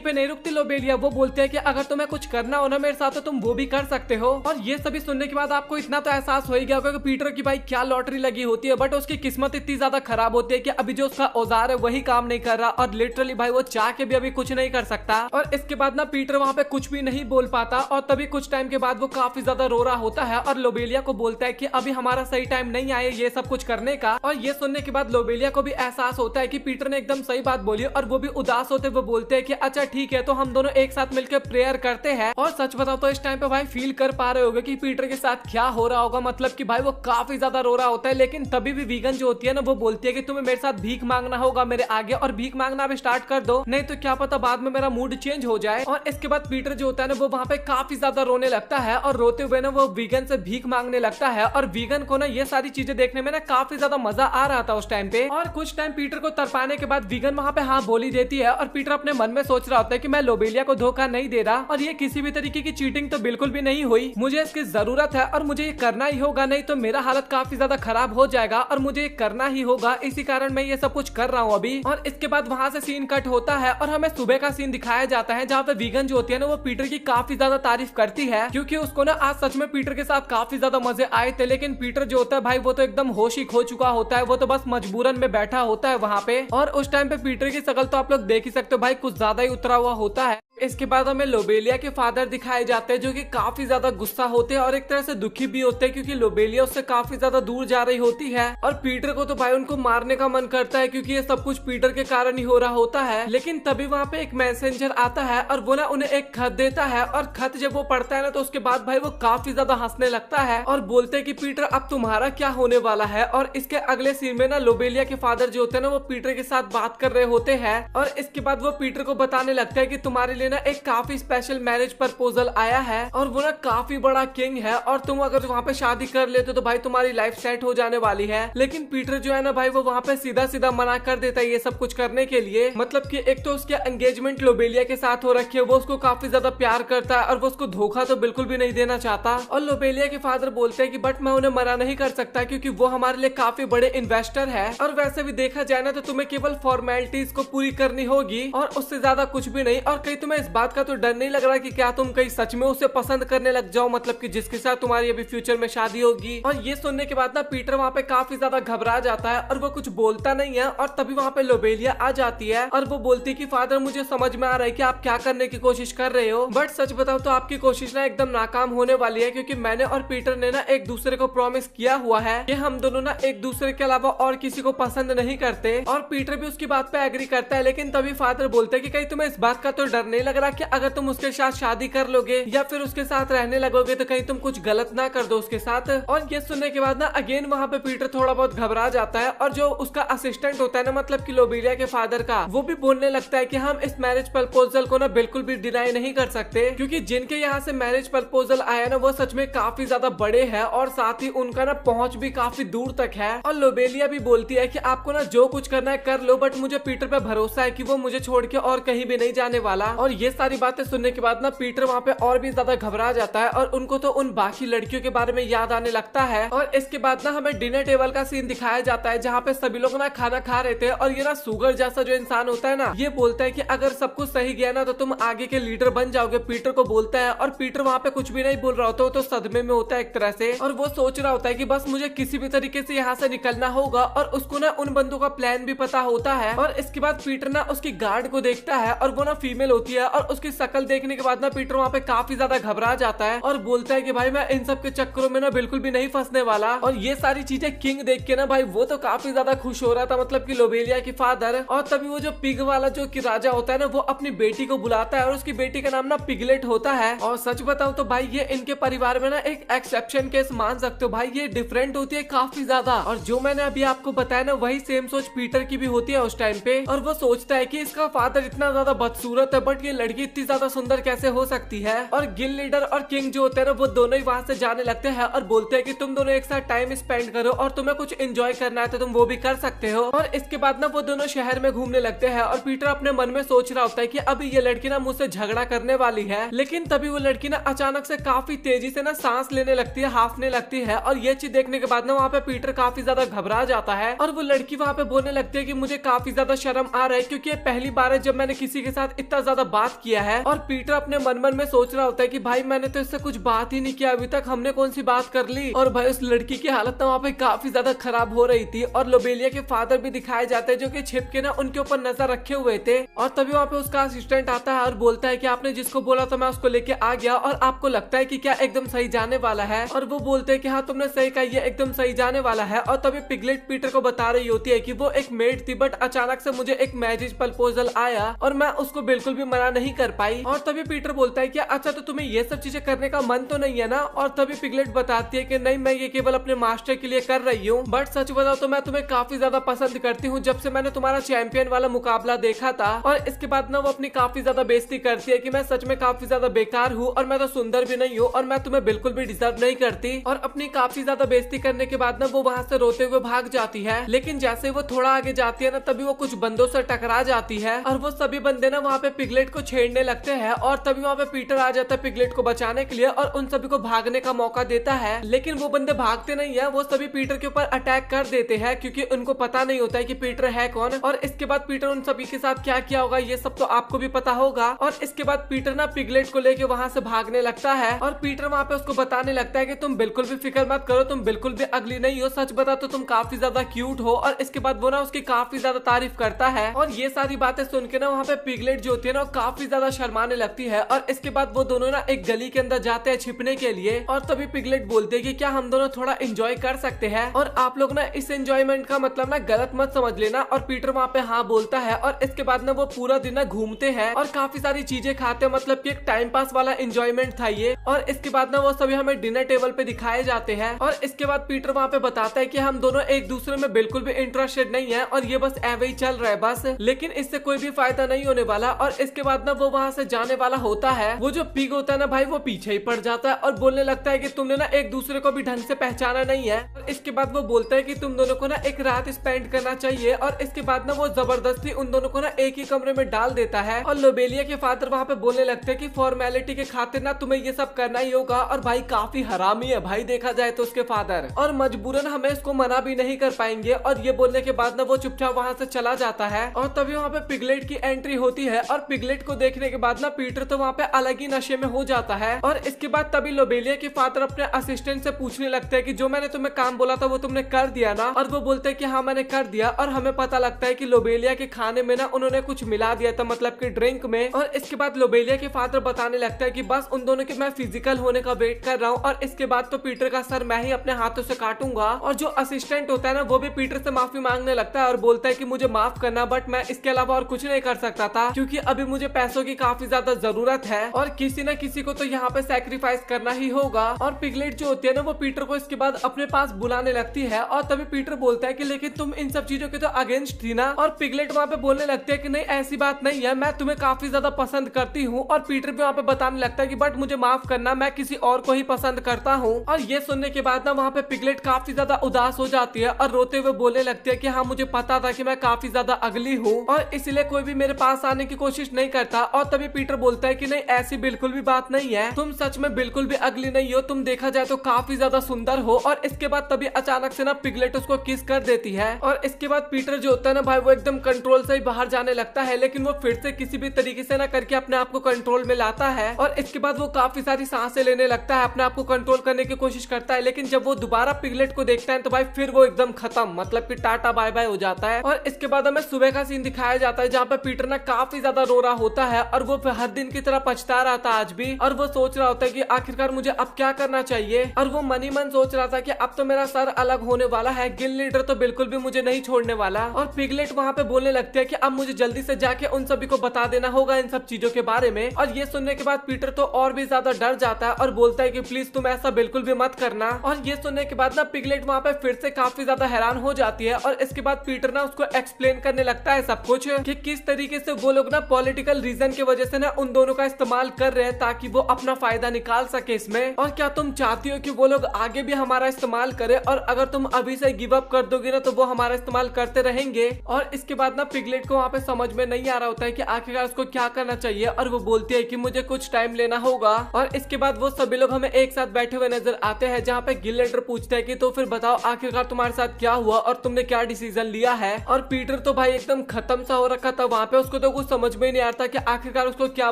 पे नहीं रुकती लोबेलिया, वो बोलते हैं कि अगर तुम्हें कुछ करना हो ना मेरे साथ तो तुम वो भी कर सकते हो। और ये सभी सुनने के बाद आपको इतना तो एहसास हो ही गया होगा कि पीटर की भाई क्या लॉटरी लगी होती है, बट उसकी किस्मत इतनी ज्यादा खराब होती है कि अभी जो उसका औजार है वही काम नहीं कर रहा और लिटरली भाई वो चाह के भी अभी कुछ नहीं कर सकता। और इसके बाद ना पीटर वहाँ पे कुछ भी नहीं बोल पाता और तभी कुछ टाइम के बाद वो काफी ज्यादा रो रहा होता है और लोबेलिया को बोलता है कि अभी हमारा सही टाइम नहीं आया ये सब कुछ करने का। और ये सुनने के बाद लोबेलिया को भी एहसास होता है कि पीटर ने एकदम सही बात बोली और वो भी उदास होते हुए बोलते हैं कि अच्छा ठीक है तो हम दोनों एक साथ मिलकर प्रेयर करते हैं। और सच बताओ तो इस टाइम पे भाई फील कर पा रहे होगे कि पीटर के साथ क्या हो रहा होगा, मतलब कि भाई वो काफी ज्यादा रो रहा होता है। लेकिन तभी भी वीगन जो होती है ना वो बोलती है कि तुम्हें मेरे साथ भीख मांगना होगा मेरे आगे, और भीख मांगना भी स्टार्ट कर दो, नहीं तो क्या पता बाद में मेरा मूड चेंज हो जाए। और इसके बाद पीटर जो होता है ना वो वहाँ पे काफी ज्यादा रोने लगता है और रोते हुए ना वो वीगन से भीख मांगने लगता है। और वीगन को ना ये सारी चीजें देखने में ना काफी ज्यादा मजा आ रहा था उस टाइम पे। और कुछ टाइम पीटर को तरपाने के बाद वीगन वहाँ पे हाँ बोली देती है और पीटर अपने मन में सोच रहा होता है कि मैं लोबेलिया को धोखा नहीं दे रहा और ये किसी भी तरीके की चीटिंग तो बिल्कुल भी नहीं हुई, मुझे इसकी जरूरत है और मुझे ये करना ही होगा, नहीं तो मेरा हालत काफी ज्यादा खराब हो जाएगा और मुझे ये करना ही होगा, इसी कारण मैं ये सब कुछ कर रहा हूँ अभी। और इसके बाद वहाँ से सीन कट होता है और हमें सुबह का सीन दिखाया जाता है जहाँ पे वीगन जो होती है ना वो पीटर की काफी ज्यादा तारीफ करती है क्योंकि उसको ना आज सच में पीटर के साथ काफी ज्यादा मजे आए थे। लेकिन पीटर जो होता है भाई वो तो एकदम होश ही खो चुका होता है, वो तो बस मजबूरन में बैठा होता है वहाँ पे। और उस टाइम पे पीटर की शकल तो आप लोग देख ही सकते हो भाई, कुछ ज्यादा ही उतरा हुआ होता है। इसके बाद हमें लोबेलिया के फादर दिखाए जाते हैं जो कि काफी ज्यादा गुस्सा होते हैं और एक तरह से दुखी भी होते हैं क्योंकि लोबेलिया उससे काफी ज्यादा दूर जा रही होती है। और पीटर को तो भाई उनको मारने का मन करता है क्योंकि ये सब कुछ पीटर के कारण ही हो रहा होता है। लेकिन तभी वहाँ पे एक मैसेंजर आता है और वो ना उन्हें एक खत देता है और खत जब वो पढ़ता है ना तो उसके बाद भाई वो काफी ज्यादा हंसने लगता है और बोलते हैं कि पीटर अब तुम्हारा क्या होने वाला है। और इसके अगले सीन में ना लोबेलिया के फादर जो होते हैं ना वो पीटर के साथ बात कर रहे होते हैं और इसके बाद वो पीटर को बताने लगता है कि तुम्हारे लिए ना एक काफी स्पेशल मैरिज प्रपोजल आया है और वो ना काफी बड़ा किंग है और तुम अगर वहाँ पे शादी कर लेते तो भाई तुम्हारी लाइफ सेट हो जाने वाली है। लेकिन पीटर जो है ना भाई वो वहाँ पे सीधा सीधा मना कर देता है ये सब कुछ करने के लिए, मतलब कि एक तो उसके एंगेजमेंट लोबेलिया के साथ हो रखी है, वो उसको काफी ज्यादा प्यार करता है और वो उसको धोखा तो बिल्कुल भी नहीं देना चाहता। और लोबेलिया के फादर बोलते हैं कि बट मैं उन्हें मना नहीं कर सकता क्योंकि वो हमारे लिए काफी बड़े इन्वेस्टर है और वैसे भी देखा जाए ना तो तुम्हें केवल फॉर्मेलिटीज को पूरी करनी होगी और उससे ज्यादा कुछ भी नहीं। और कहीं तुम्हें इस बात का तो डर नहीं लग रहा कि क्या तुम कहीं सच में उसे पसंद करने लग जाओ, मतलब कि जिसके साथ तुम्हारी अभी फ्यूचर में शादी होगी। और ये सुनने के बाद ना पीटर वहाँ पे काफी ज्यादा घबरा जाता है और वो कुछ बोलता नहीं है। और तभी वहाँ पे लोबेलिया आ जाती है और वो बोलती है कि फादर मुझे समझ में आ रहा है कि आप क्या करने की कोशिश कर रहे हो, बट सच बताओ तो आपकी कोशिश ना एकदम नाकाम होने वाली है क्योंकि मैंने और पीटर ने ना एक दूसरे को प्रॉमिस किया हुआ है कि हम दोनों ना एक दूसरे के अलावा और किसी को पसंद नहीं करते। और पीटर भी उसकी बात पे एग्री करता है। लेकिन तभी फादर बोलते हैं कि कहीं तुम्हें इस बात का तो डर नहीं लग रहा कि अगर तुम उसके साथ शादी कर लोगे या फिर उसके साथ रहने लगोगे तो कहीं तुम कुछ गलत ना कर दो उसके साथ। और ये सुनने के बाद ना अगेन वहाँ पे पीटर थोड़ा बहुत घबरा जाता है और जो उसका असिस्टेंट होता है ना मतलब कि लोबेलिया के फादर का, वो भी बोलने लगता है कि हम इस मैरिज प्रपोजल को ना बिल्कुल भी डिनाई नहीं कर सकते क्योंकि जिनके यहाँ से मैरिज प्रपोजल आया ना वो सच में काफी ज्यादा बड़े हैं और साथ ही उनका ना पहुंच भी काफी दूर तक है। और लोबेलिया भी बोलती है कि आपको ना जो कुछ करना है कर लो, बट मुझे पीटर पे भरोसा है कि वो मुझे छोड़ के और कहीं भी नहीं जाने वाला। और ये सारी बातें सुनने के बाद ना पीटर वहाँ पे और भी ज्यादा घबरा जाता है और उनको तो उन बाकी लड़कियों के बारे में याद आने लगता है। और इसके बाद ना हमें डिनर टेबल का सीन दिखाया जाता है जहाँ पे सभी लोग ना खाना खा रहे थे और ये ना सुगर जैसा जो इंसान होता है ना ये बोलता है कि अगर सब कुछ सही गया ना तो तुम आगे के लीडर बन जाओगे, पीटर को बोलता है। और पीटर वहाँ पे कुछ भी नहीं बोल रहा होता, तो सदमे में होता है एक तरह से और वो सोच रहा होता है कि बस मुझे किसी भी तरीके से यहाँ से निकलना होगा। और उसको ना उन बंदों का प्लान भी पता होता है। और इसके बाद पीटर ना उसकी गार्ड को देखता है और वो ना फीमेल होती है और उसकी शक्ल देखने के बाद ना पीटर वहाँ पे काफी ज्यादा घबरा जाता है और बोलता है कि भाई मैं इन सब के चक्करों में ना बिल्कुल भी नहीं फंसने वाला। और ये सारी चीजें किंग देख के ना भाई वो तो काफी ज्यादा खुश हो रहा था, मतलब कि लोबेलिया की फादर। और तभी वो जो पिग वाला जो कि राजा होता है ना वो अपनी बेटी को बुलाता है और उसकी बेटी का नाम ना पिगलेट होता है। और सच बताऊं तो भाई ये इनके परिवार में ना एक एक्सेप्शन केस मान सकते हो भाई, ये डिफरेंट होती है काफी ज्यादा। और जो मैंने अभी आपको बताया ना वही सेम सोच पीटर की भी होती है उस टाइम पे। और वो सोचता है कि इसका फादर इतना ज्यादा बदसूरत है बट ये लड़की इतनी ज्यादा सुंदर कैसे हो सकती है। और गिल लीडर और किंग जो होते हैं ना वो दोनों ही वहाँ से जाने लगते हैं और बोलते हैं कि तुम दोनों एक साथ टाइम स्पेंड करो और तुम्हें कुछ एंजॉय करना है तो तुम वो भी कर सकते हो। और इसके बाद ना वो दोनों शहर में घूमने लगते हैं और पीटर अपने मन में सोच रहा होता है कि अभी ये लड़की ना मुझसे झगड़ा करने वाली है, लेकिन तभी वो लड़की ना अचानक से काफी तेजी से ना सांस लेने लगती है, हाफने लगती है। और ये चीज देखने के बाद ना वहाँ पे पीटर काफी ज्यादा घबरा जाता है और वो लड़की वहाँ पे बोलने लगती है कि मुझे काफी ज्यादा शर्म आ रहा है क्योंकि ये पहली बार है जब मैंने किसी के साथ इतना ज्यादा बात किया है। और पीटर अपने मन में सोच रहा होता है कि भाई मैंने तो इससे कुछ बात ही नहीं किया अभी तक, हमने कौन सी बात कर ली। और भाई उस लड़की की हालत ना वहाँ पे काफी ज्यादा खराब हो रही थी और लोबेलिया के फादर भी दिखाए जाते हैं जो कि छिप के ना उनके ऊपर नजर रखे हुए थे। और तभी वहाँ पे उसका असिस्टेंट आता है और बोलता है कि आपने जिसको बोला था मैं उसको लेके आ गया और आपको लगता है कि क्या एकदम सही जाने वाला है। और वो बोलते हैं कि हाँ तुमने सही कहा, ये एकदम सही जाने वाला है। और तभी पिगलेट पीटर को बता रही होती है कि वो एक मेड थी बट अचानक से मुझे एक मैरिज प्रपोजल आया और मैं उसको बिल्कुल भी मना नहीं कर पाई। और तभी पीटर बोलता है कि अच्छा तो तुम्हें ये सब चीजें करने का मन तो नहीं है ना। और तभी पिगलेट बताती है कि नहीं मैं ये केवल अपने मास्टर के लिए कर रही हूँ, बट सच बताओ तो मैं तुम्हें काफी ज्यादा पसंद करती हूँ जब से मैंने तुम्हारा चैंपियन वाला मुकाबला देखा था। और इसके बाद ना वो अपनी काफी ज्यादा बेइज्जती करती है कि मैं सच में काफी ज्यादा बेकार हूँ और मैं तो सुंदर भी नहीं हूँ और मैं तुम्हें बिल्कुल भी डिजर्व नहीं करती। और अपनी काफी ज्यादा बेइज्जती करने के बाद ना वो वहाँ से रोते हुए भाग जाती है। लेकिन जैसे वो थोड़ा आगे जाती है ना तभी वो कुछ बंदों से टकरा जाती है और वो सभी बंदे ना वहाँ पे पिगलेट को छेड़ने लगते हैं। और तभी वहाँ पे पीटर आ जाता है पिगलेट को बचाने के लिए और उन सभी को भागने का मौका देता है। लेकिन वो बंदे भागते नहीं है, वो सभी पीटर के ऊपर अटैक कर देते हैं क्योंकि उनको पता नहीं होता है कि पीटर है कौन। और इसके बाद पीटर उन सभी के साथ क्या किया होगा ये सब तो आपको भी पता होगा। और इसके बाद पीटर ना पिगलेट को लेके वहाँ से भागने लगता है और पीटर वहाँ पे उसको बताने लगता है कि तुम बिल्कुल भी फिक्र मत करो, तुम बिल्कुल भी अगली नहीं हो, सच बता तो तुम काफी ज्यादा क्यूट हो। और इसके बाद वो ना उसकी काफी ज्यादा तारीफ करता है। और ये सारी बातें सुन के ना वहाँ पे पिगलेट जो होती है ना काफी ज्यादा शर्माने लगती है। और इसके बाद वो दोनों ना एक गली के अंदर जाते हैं छिपने के लिए। और तभी पिगलेट बोलते हैं कि क्या हम दोनों थोड़ा एंजॉय कर सकते हैं और आप लोग ना इस एंजॉयमेंट का मतलब ना गलत मत समझ लेना। और पीटर वहाँ पे हाँ बोलता है और इसके बाद ना वो पूरा दिन ना घूमते हैं और काफी सारी चीजें खाते हैं, मतलब कि एक टाइम पास वाला एंजॉयमेंट था ये। और इसके बाद ना वो सभी हमें डिनर टेबल पे दिखाए जाते हैं। और इसके बाद पीटर वहाँ पे बताता है कि हम दोनों एक दूसरे में बिल्कुल भी इंटरेस्टेड नहीं है और ये बस ऐवे ही चल रहा है बस, लेकिन इससे कोई भी फायदा नहीं होने वाला। और इसके बाद ना वो वहाँ से जाने वाला होता है, वो जो पिग होता है ना भाई वो पीछे ही पड़ जाता है और बोलने लगता है कि तुमने ना एक दूसरे को भी ढंग से पहचाना नहीं है। और इसके बाद वो बोलता है कि तुम दोनों को ना एक रात स्पेंड करना चाहिए। और इसके बाद ना वो जबरदस्ती उन दोनों को ना एक ही कमरे में डाल देता है। और लोबेलिया के फादर वहाँ पे बोलने लगते हैं कि फॉर्मेलिटी के खातिर ना तुम्हें ये सब करना ही होगा। और भाई काफी हरामी है भाई देखा जाए तो उसके फादर, और मजबूरन हमें इसको मना भी नहीं कर पाएंगे। और ये बोलने के बाद ना वो चुपचाप वहाँ से चला जाता है। और तभी वहाँ पे पिगलेट की एंट्री होती है और पिगलेट को देखने के बाद ना पीटर तो वहाँ पे अलग ही नशे में हो जाता है। और इसके बाद तभी लोबेलिया के फादर अपने असिस्टेंट से पूछने लगते हैं कि जो मैंने तुम्हें काम बोला था वो तुमने कर दिया ना। और वो बोलते हैं कि हाँ मैंने कर दिया। और हमें पता लगता है कि लोबेलिया के खाने में ना उन्होंने कुछ मिला दिया था, मतलब कि ड्रिंक में। और इसके बाद लोबेलिया के फादर बताने लगता है कि बस उन दोनों के मैं फिजिकल होने का वेट कर रहा हूँ और इसके बाद तो पीटर का सर मैं ही अपने हाथों से काटूंगा। और जो असिस्टेंट होता है ना वो भी पीटर से माफी मांगने लगता है और बोलता है कि मुझे माफ करना बट मैं इसके अलावा और कुछ नहीं कर सकता था क्योंकि अभी मुझे पैसों की काफी ज्यादा जरूरत है और किसी न किसी को तो यहाँ पे सैक्रिफाइस करना ही होगा। और पिगलेट जो होती है ना वो पीटर को इसके बाद अपने पास बुलाने लगती है। और तभी पीटर बोलता है कि लेकिन तुम इन सब चीजों के तो अगेंस्ट थी ना। और पिगलेट वहाँ पे बोलने लगती है कि नहीं ऐसी बात नहीं है, मैं तुम्हें काफी ज्यादा पसंद करती हूँ। और पीटर भी वहाँ पे बताने लगता है कि बट मुझे माफ करना, मैं किसी और को ही पसंद करता हूँ। और ये सुनने के बाद ना वहाँ पे पिगलेट काफी ज्यादा उदास हो जाती है और रोते हुए बोलने लगती है कि हाँ मुझे पता था कि मैं काफी ज्यादा अगली हूँ और इसलिए कोई भी मेरे पास आने की कोशिश नहीं करता। और तभी पीटर बोलता है कि नहीं ऐसी बिल्कुल भी बात नहीं है, तुम सच में बिल्कुल भी अगली नहीं हो, तुम देखा जाए तो काफी ज्यादा सुंदर हो। और इसके बाद तभी अचानक से ना पिगलेट उसको किस कर देती है। और इसके बाद पीटर जो होता है ना भाई वो एकदम कंट्रोल से ही बाहर जाने लगता है, लेकिन वो फिर से किसी भी तरीके से ना करके अपने आप को कंट्रोल में लाता है। और इसके बाद वो काफी सारी सांसें लेने लगता है, अपने आप को कंट्रोल करने की कोशिश करता है। लेकिन जब वो दोबारा पिगलेट को देखता है तो भाई फिर वो एकदम खत्म, मतलब कि टाटा बाय बाय हो जाता है। और इसके बाद हमें सुबह का सीन दिखाया जाता है जहाँ पे पीटर ना काफी ज्यादा रो रहा होता है और वो हर दिन की तरह पछता रहा था आज भी। और वो सोच रहा होता है कि आखिरकार मुझे अब क्या करना चाहिए। और वो मन ही मन सोच रहा था कि अब तो मेरा सर अलग होने वाला है, गिल लीडर तो बिल्कुल भी मुझे नहीं छोड़ने वाला। और पिगलेट वहाँ पे बोलने लगते हैं कि अब मुझे जल्दी से जाके उन सभी को बता देना होगा इन सब चीजों के बारे में। और ये सुनने के बाद पीटर तो और भी ज्यादा डर जाता है और बोलता है कि प्लीज तुम ऐसा बिल्कुल भी मत करना। और ये सुनने के बाद ना पिगलेट वहाँ पे फिर से काफी ज्यादा हैरान हो जाती है। और इसके बाद पीटर ना उसको एक्सप्लेन करने लगता है सब कुछ कि किस तरीके से वो लोग ना पॉलिटिकल सिंपल रीजन की वजह से ना उन दोनों का इस्तेमाल कर रहे हैं ताकि वो अपना फायदा निकाल सके इसमें। और क्या तुम चाहती हो कि वो लोग आगे भी हमारा इस्तेमाल करे, और अगर तुम अभी से गिव अप कर दोगे ना तो वो हमारा इस्तेमाल करते रहेंगे। और इसके बाद ना पिगलेट को वहाँ पे समझ में नहीं आ रहा होता है कि आखिरकार उसको क्या करना चाहिए, और वो बोलती है कि मुझे कुछ टाइम लेना होगा। और इसके बाद वो सभी लोग हमें एक साथ बैठे हुए नजर आते हैं, जहाँ पे गिलेडर पूछता है कि तो फिर बताओ आखिरकार तुम्हारे साथ क्या हुआ और तुमने क्या डिसीजन लिया है। और पीटर तो भाई एकदम खत्म सा हो रखा था वहाँ पे, उसको तो कुछ समझ में नहीं आता कि आखिरकार उसको क्या